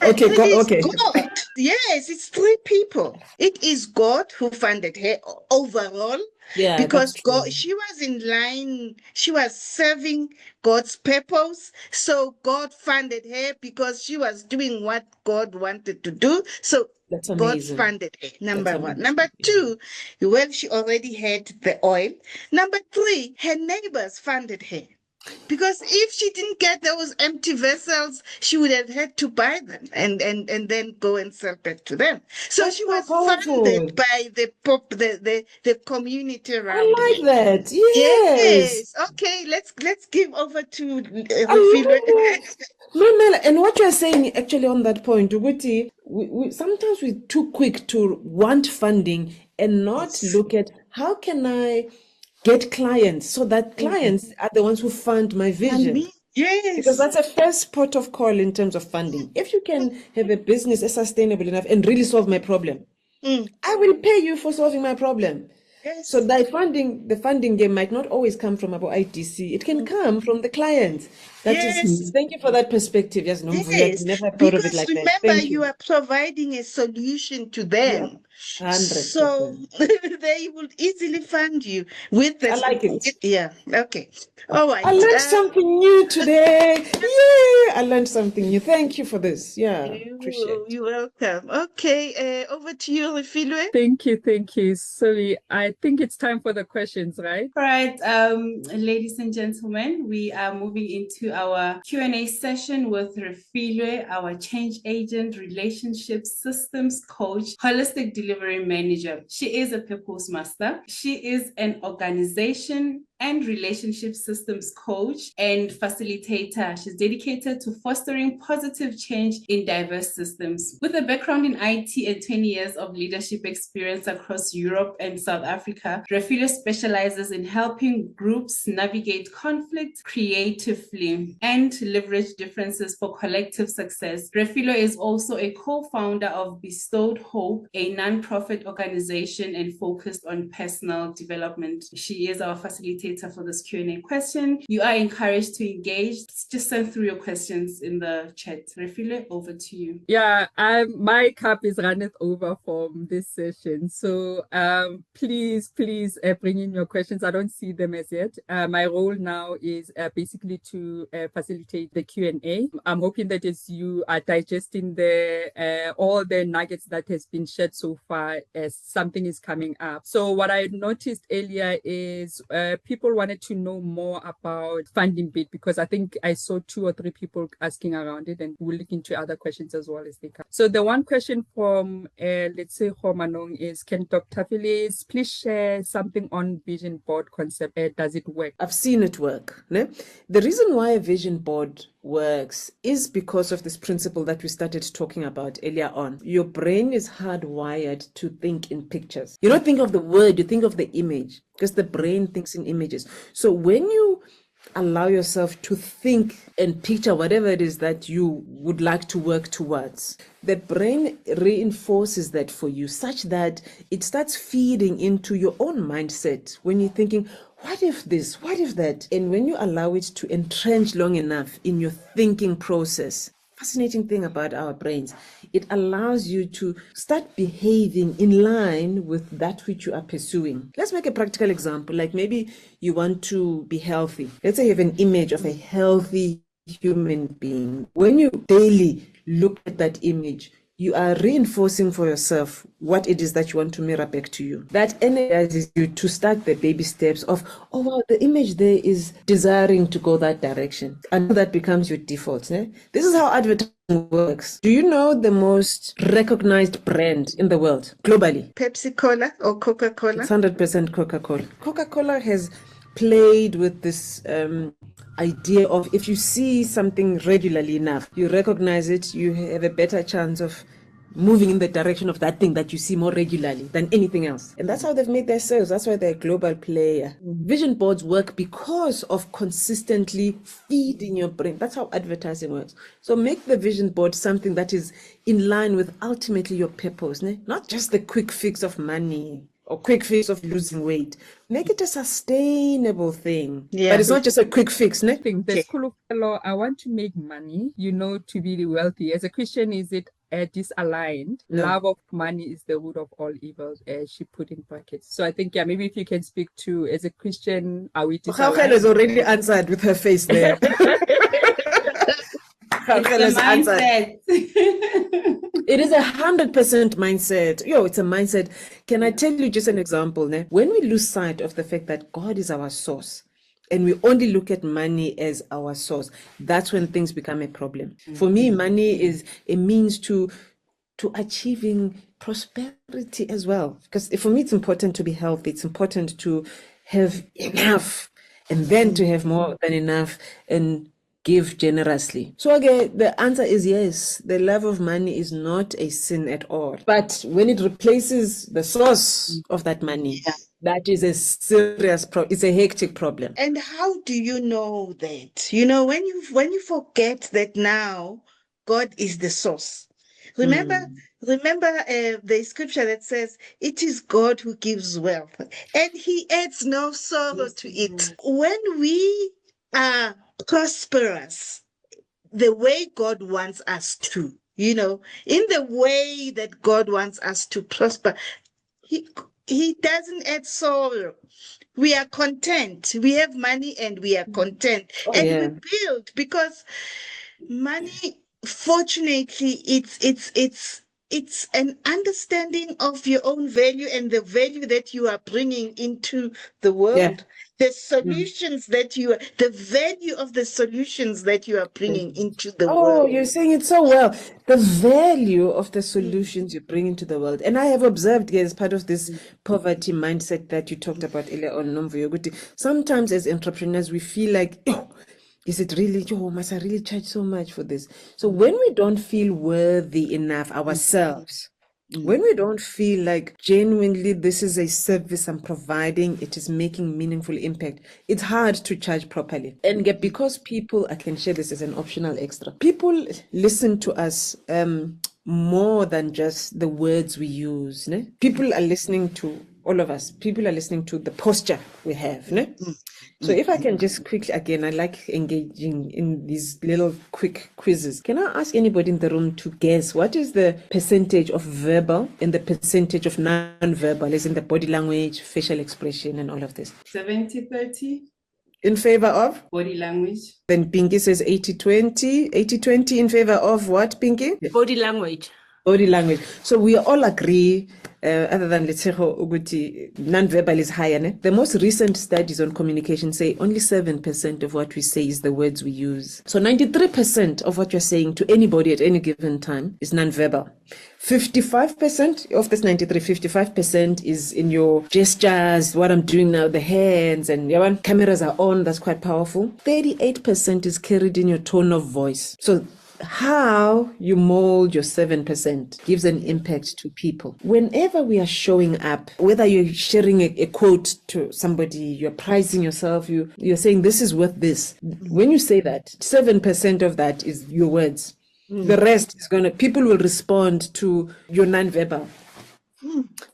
Okay, It is okay. God. Yes, it's three people. It is God who funded her overall Yeah, that's because true. God, she was in line, she was serving God's purpose. So God funded her because she was doing what God wanted to do. So That's God amazing. funded her, That's number one. Number amazing. Yeah. two, well, she already had the oil. Number three, her neighbors funded her. Because if she didn't get those empty vessels, she would have had to buy them and then go and sell back to them. So That's she so was funded powerful. by the community around I her. like that. Yes. Yes. Okay, let's give over to I Refilwe. love that. No, Mela, and what you're saying actually on that point, Uguti, we sometimes we're too quick to want funding and not Yes. look at how can I get clients so that clients are the ones who fund my And vision. me, Because yes. that's a first port of call in terms of funding. If you can have a business that's sustainable enough and really solve my problem, Mm, I will pay you for solving my problem. So yes. the funding game might not always come from our IDC. It can come from the client. That is, Yes. thank you for that perspective. Yes, Nomvuyo, I've Yes. never thought of it Because like that. remember, Thank you you. are providing a solution to Yeah, them. So 100%. they will easily fund you with I this. like it. Yeah. Okay. All I right. learned something new today. Yeah, I learned something new. Thank you for this. Yeah, appreciate. You're welcome. Okay. Over to you, Refilwe. Thank you, thank you. Sorry, I think it's time for the questions, right? All right, ladies and gentlemen, we are moving into our Q&A session with Refilwe, our change agent, relationship systems coach, holistic delivery manager. She is a purpose master. She is an organization and relationship systems coach and facilitator. She's dedicated to fostering positive change in diverse systems. With a background in IT and 20 years of leadership experience across Europe and South Africa, Refilwe specializes in helping groups navigate conflict creatively and leverage differences for collective success. Refilwe is also a co-founder of Bestowed Hope, a non-profit organization and focused on personal development. She is our facilitator for this Q&A question. You are encouraged to engage. Just send through your questions in the chat. Refilwe, over to you. Yeah, my cup is runneth over from this session. So please bring in your questions. I don't see them as yet. My role now is basically to facilitate the Q&A. I'm hoping that as you are digesting all the nuggets that has been shared so far, as something is coming up. So what I noticed earlier is people wanted to know more about funding bit, because I think I saw 2 or 3 people asking around it, and we'll look into other questions as well as they come. So the one question from, let's say, Homanong is, can Dr. Phyllis please share something on vision board concept? Does it work? I've seen it work. Ne? The reason why a vision board works is because of this principle that we started talking about earlier on. Your brain is hardwired to think in pictures. You don't think of the word, you think of the image, because the brain thinks in images. So when you allow yourself to think and picture whatever it is that you would like to work towards, the brain reinforces that for you, such that it starts feeding into your own mindset when you're thinking, what if this, what if that? And when you allow it to entrench long enough in your thinking process, fascinating thing about our brains. It allows you to start behaving in line with that which you are pursuing. Let's make a practical example. Like maybe you want to be healthy. Let's say you have an image of a healthy human being. When you daily look at that image, you are reinforcing for yourself what it is that you want to mirror back to you. That energizes you to start the baby steps of, oh wow, the image there is desiring to go that direction. And that becomes your default. Eh? This is how advertising works. Do you know the most recognized brand in the world globally? Pepsi Cola or Coca-Cola? It's 100% Coca-Cola. Coca-Cola has played with this idea of if you see something regularly enough, you recognize it, you have a better chance of moving in the direction of that thing that you see more regularly than anything else. And that's how they've made their sales. That's why they're a global player. Vision boards work because of consistently feeding your brain. That's how advertising works. So make the vision board something that is in line with ultimately your purpose, not just the quick fix of money or quick fix of losing weight. Make it a sustainable thing. Yeah. But it's not just a quick fix. I think the school of law, I want to make money, to be wealthy. As a Christian, is it disaligned? No. Love of money is the root of all evil, as she put in brackets. So I think, maybe if you can speak to, as a Christian, are we disaligned? Khaukhele has already answered with her face there. It's the mindset. It is 100% mindset. It's a mindset. Can I tell you just an example? When we lose sight of the fact that God is our source, and we only look at money as our source, that's when things become a problem. For me, money is a means to achieving prosperity as well. Because for me, it's important to be healthy. It's important to have enough, and then to have more than enough, and give generously. So again, the answer is yes. The love of money is not a sin at all. But when it replaces the source of that money, that is a serious it's a hectic problem. And how do you know that? When you forget that now God is the source. Remember the scripture that says, it is God who gives wealth, and he adds no sorrow to it. When we are prosperous the way God wants us to, in the way that God wants us to prosper, he doesn't add sorrow. We are content. We have money and we are content. We build, because money, fortunately, it's an understanding of your own value and the value that you are bringing into the world. The solutions the value of the solutions that you are bringing into the world. Oh, you're saying it so well. The value of the solutions you bring into the world. And I have observed, as part of this poverty mindset that you talked about earlier on, Nomvuyo, sometimes as entrepreneurs, we feel like, is it really, must I really charge so much for this? So when we don't feel worthy enough ourselves, when we don't feel like genuinely this is a service I'm providing, it is making meaningful impact, it's hard to charge properly. And because people, I can share this as an optional extra, people listen to us more than just the words we use. People are listening to all of us. People are listening to the posture we have. So if I can just quickly, again, I like engaging in these little quick quizzes. Can I ask anybody in the room to guess what is the percentage of verbal and the percentage of non-verbal, as in the body language, facial expression, and all of this? 70-30. In favor of? Body language. Then Pinky says 80-20. 80-20 in favor of what, Pinky? Body language. Body language. So we all agree, other than Letseho Uguti, non-verbal is higher. The most recent studies on communication say only 7% of what we say is the words we use. So 93% of what you're saying to anybody at any given time is non-verbal. 55% of this 55% is in your gestures, what I'm doing now, the hands, and when cameras are on, that's quite powerful. 38% is carried in your tone of voice. So how you mold your 7% gives an impact to people. Whenever we are showing up, whether you're sharing a quote to somebody, you're pricing yourself, you're saying this is worth this. When you say that, 7% of that is your words. The rest is people will respond to your non-verbal.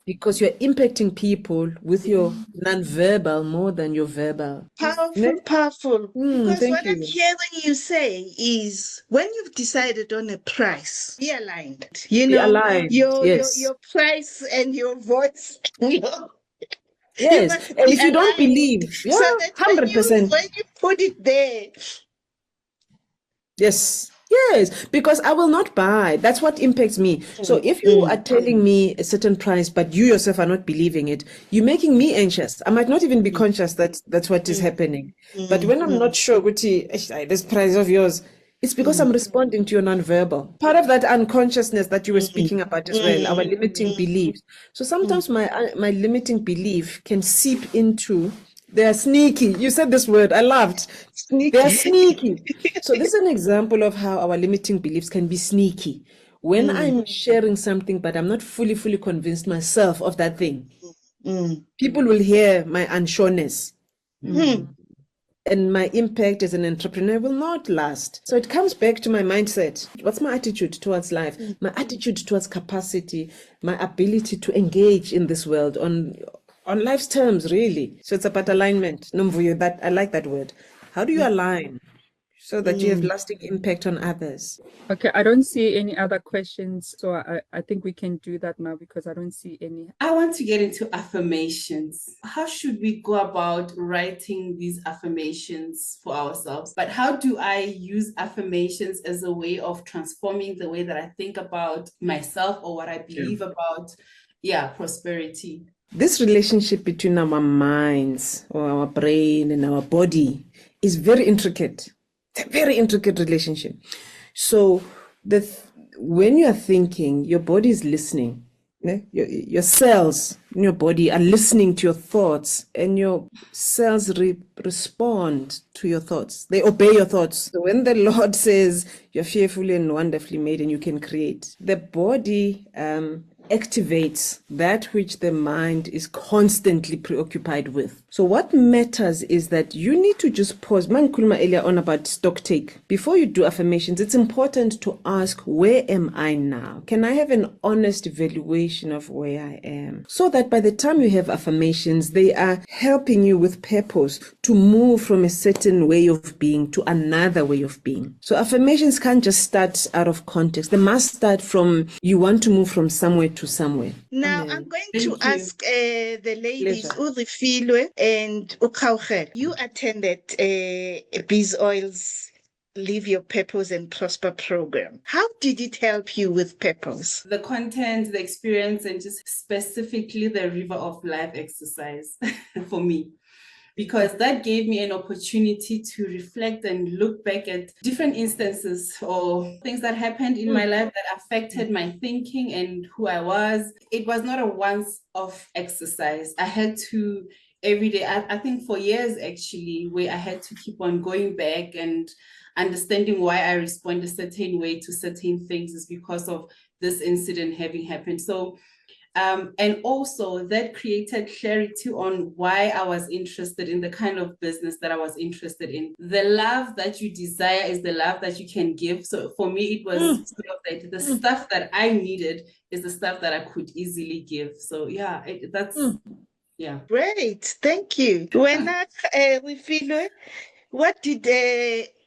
because you're impacting people with your non-verbal more than your verbal. Powerful, powerful. Because Thank what I'm you. hearing you say is when you've decided on a price, be aligned. You Be know, aligned. Yes. your price and your voice, you Yes. must And be if you don't aligned believe, so yeah, that 100%. when you put it there, Yes. Yes, because I will not buy. That's what impacts me. So if you are telling me a certain price, but you yourself are not believing it, you're making me anxious. I might not even be conscious that that's what is happening. But when I'm not sure, Guti, this price of yours, it's because I'm responding to your nonverbal. Part of that unconsciousness that you were speaking about as well, our limiting beliefs. So sometimes my limiting belief can seep into, they're sneaky. You said this word, I loved. They're sneaky. sneaky. So this is an example of how our limiting beliefs can be sneaky. When I'm sharing something, but I'm not fully convinced myself of that thing, people will hear my unsureness. And my impact as an entrepreneur will not last. So it comes back to my mindset. What's my attitude towards life? My attitude towards capacity, my ability to engage in this world on life's terms, really. So it's about alignment. Nomvuyo, that I like that word. How do you align so that you have lasting impact on others? Okay, I don't see any other questions. So I think we can do that now because I don't see any. I want to get into affirmations. How should we go about writing these affirmations for ourselves? But how do I use affirmations as a way of transforming the way that I think about myself or what I believe about, prosperity? This relationship between our minds or our brain and our body is very intricate. It's a very intricate relationship. So when you are thinking, your body is listening. Your cells in your body are listening to your thoughts, and your cells respond to your thoughts. They obey your thoughts. So when the Lord says you're fearfully and wonderfully made and you can create, the body activates that which the mind is constantly preoccupied with. So what matters is that you need to just pause. Mankulma earlier on about stock take. Before you do affirmations, it's important to ask, where am I now? Can I have an honest evaluation of where I am? So that by the time you have affirmations, they are helping you with purpose to move from a certain way of being to another way of being. So affirmations can't just start out of context. They must start from, you want to move from somewhere to somewhere. Now, Amen. I'm going Thank to you. ask the ladies, Pleasure. Urifilwe and Ukaucher. You attended BizOil's Live Your Purpose and Prosper program. How did it help you with purpose? The content, the experience, and just specifically the River of Life exercise for me. Because that gave me an opportunity to reflect and look back at different instances or things that happened in my life that affected my thinking and who I was. It was not a once-off exercise. I had to every day, I think for years actually, where I had to keep on going back and understanding why I respond a certain way to certain things is because of this incident having happened. So and also that created clarity on why I was interested in the kind of business that I was interested in. The love that you desire is the love that you can give. So for me, it was sort of like the stuff that I needed is the stuff that I could easily give. So yeah, that's, yeah. Great, thank you. Wena Refilwe, what did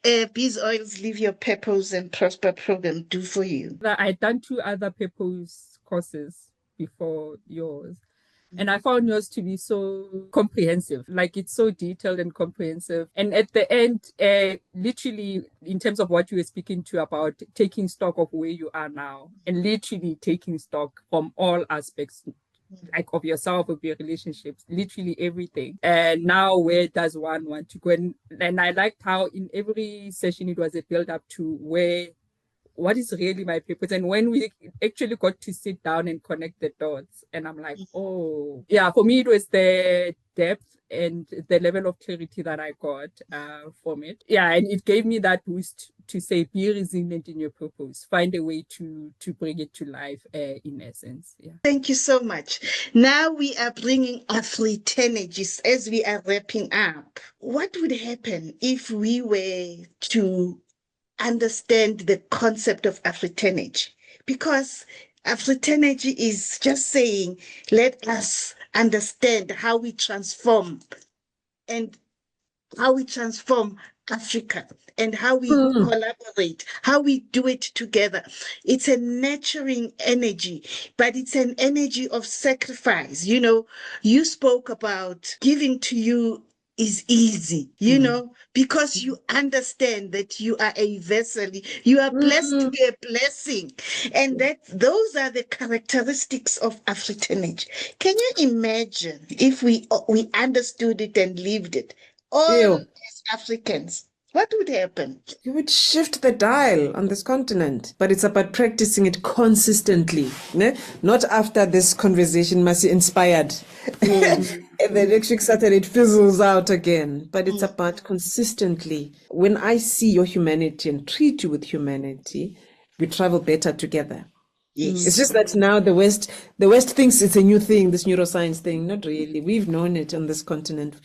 BizOil's Live Your Purpose and Prosper program do for you? I'd done 2 other purpose courses before yours. And I found yours to be so comprehensive, like it's so detailed and comprehensive. And at the end, literally, in terms of what you were speaking to about taking stock of where you are now, and literally taking stock from all aspects, like of yourself, of your relationships, literally everything. And now, where does one want to go? And I liked how in every session it was a build up to what is really my purpose. And when we actually got to sit down and connect the dots, and I'm like, oh, yeah, for me, it was the depth and the level of clarity that I got from it. Yeah, and it gave me that boost to say, be resilient in your purpose, find a way to bring it to life in essence. Yeah. Thank you so much. Now we are bringing Afriternergy as we are wrapping up. What would happen if we were to understand the concept of Afriternergy? Because Afriternergy is just saying, let us understand how we transform and how we transform Africa and how we collaborate, how we do it together. It's a nurturing energy, but it's an energy of sacrifice. You spoke about giving to you is easy, because you understand that you are a vessel, you are blessed to be a blessing, and that those are the characteristics of Afriternergy. Can you imagine if we understood it and lived it, all Ew. as Africans? What would happen? You would shift the dial on this continent, but it's about practicing it consistently. Ne? Not after this conversation must be inspired. And the next week Saturday it fizzles out again. But it's about consistently. When I see your humanity and treat you with humanity, we travel better together. Yes. It's just that now the West thinks it's a new thing, this neuroscience thing. Not really. We've known it on this continent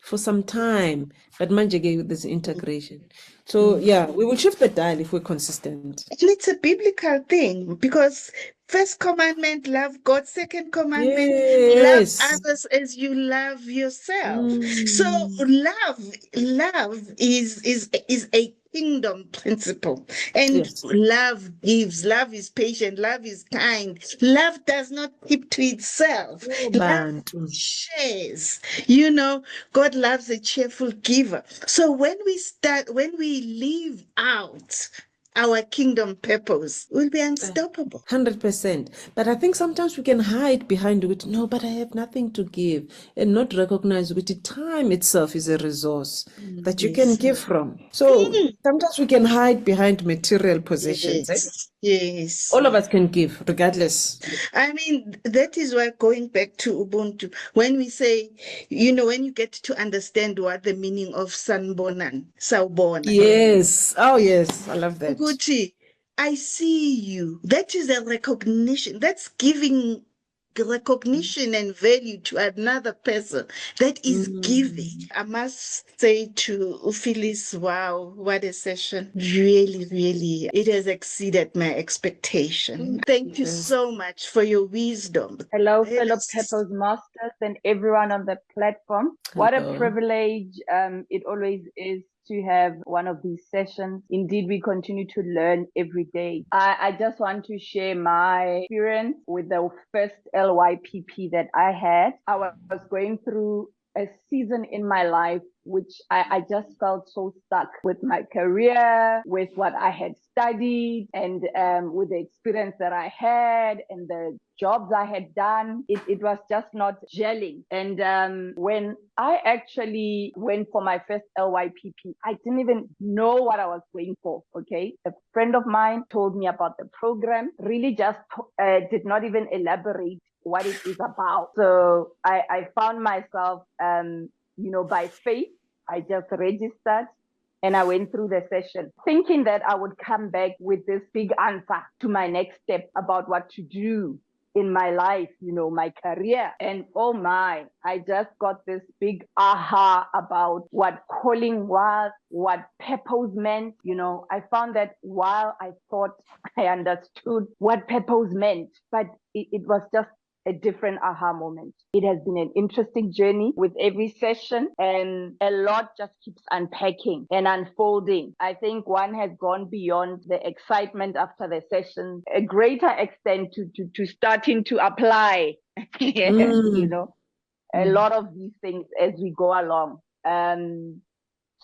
for some time, but Manjage with this integration. So yeah, we will shift the dial if we're consistent. And it's a biblical thing because first commandment, love God. Second commandment, Yes. love others as you love yourself. So love is a kingdom principle. And Yes. love gives, love is patient, love is kind. Love does not keep to itself. Love Bantu. shares. God loves a cheerful giver. So when we live out our kingdom purpose, we'll be unstoppable. 100%. But I think sometimes we can hide behind it. No, but I have nothing to give, and not recognize that time itself is a resource that you can give from. So sometimes we can hide behind material possessions. Yes. All of us can give, regardless. I mean, that is why going back to Ubuntu, when we say, when you get to understand what the meaning of Sanbonan, Sawubona. Yes. Oh, yes. I love that. Ukuthi, I see you. That is a recognition. That's giving recognition and value to another person. That is giving. I must say to Phyllis, wow, what a session. Really, really, it has exceeded my expectation. Thank you so much for your wisdom. Hello, fellow Purpose Masters and everyone on the platform. What a privilege it always is to have one of these sessions. Indeed, we continue to learn every day. I just want to share my experience with the first LYPP that I had. I was going through a season in my life which I just felt so stuck with my career, with what I had studied, and with the experience that I had and the jobs I had done. It was just not gelling. And when I actually went for my first LYPP, I didn't even know what I was going for, okay? A friend of mine told me about the program, really just did not even elaborate what it is about. So I found myself, by faith, I just registered and I went through the session thinking that I would come back with this big answer to my next step about what to do in my life, my career. And oh my, I just got this big aha about what calling was, what purpose meant. I found that while I thought I understood what purpose meant, but it was just a different aha moment. It has been an interesting journey with every session, and a lot just keeps unpacking and unfolding. I think one has gone beyond the excitement after the session, a greater extent to starting to apply, a lot of these things as we go along.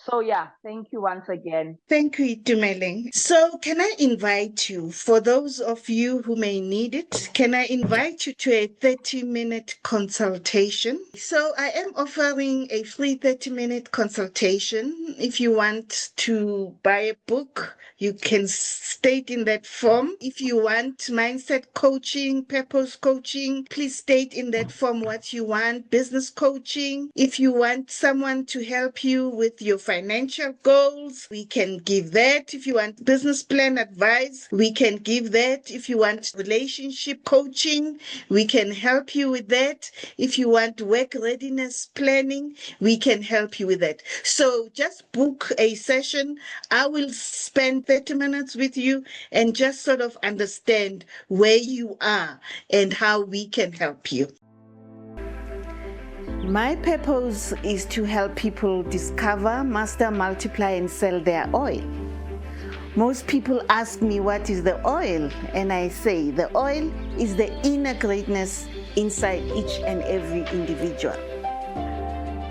So yeah, thank you once again. Thank you, Itumeleng. So can I invite you, for those of you who may need it, can I invite you to a 30-minute consultation? So I am offering a free 30-minute consultation. If you want to buy a book, you can state in that form. If you want mindset coaching, purpose coaching, please state in that form what you want. Business coaching. If you want someone to help you with your financial goals, we can give that. If you want business plan advice, we can give that. If you want relationship coaching, we can help you with that. If you want work readiness planning, we can help you with that. So just book a session. I will spend 30 minutes with you and just sort of understand where you are and how we can help you. My purpose is to help people discover, master, multiply, and sell their oil. Most people ask me, what is the oil? And I say, the oil is the inner greatness inside each and every individual.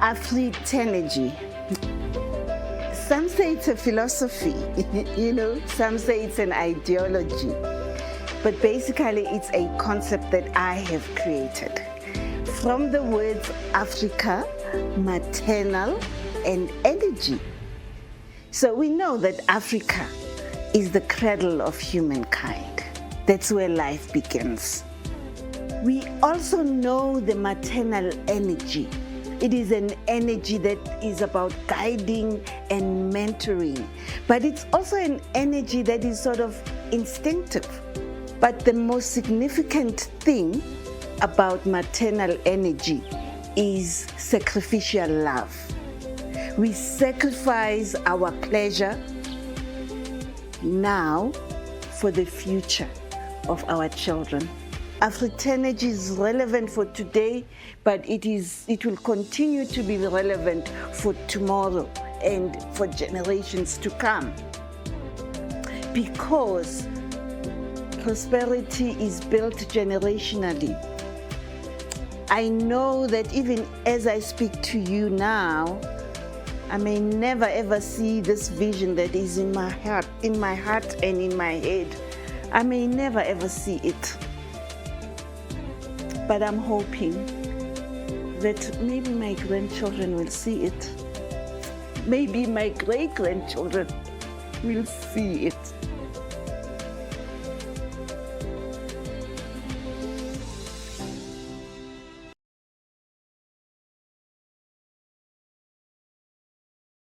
Afriternergy. Some say it's a philosophy, some say it's an ideology. But basically, it's a concept that I have created. From the words Africa, maternal, and energy. So we know that Africa is the cradle of humankind. That's where life begins. We also know the maternal energy. It is an energy that is about guiding and mentoring, but it's also an energy that is sort of instinctive. But the most significant thing about maternal energy is sacrificial love. We sacrifice our pleasure now for the future of our children. Afriternergy is relevant for today, but it will continue to be relevant for tomorrow and for generations to come. Because prosperity is built generationally. I know that even as I speak to you now, I may never ever see this vision that is in my heart and in my head. I may never ever see it. But I'm hoping that maybe my grandchildren will see it. Maybe my great-grandchildren will see it.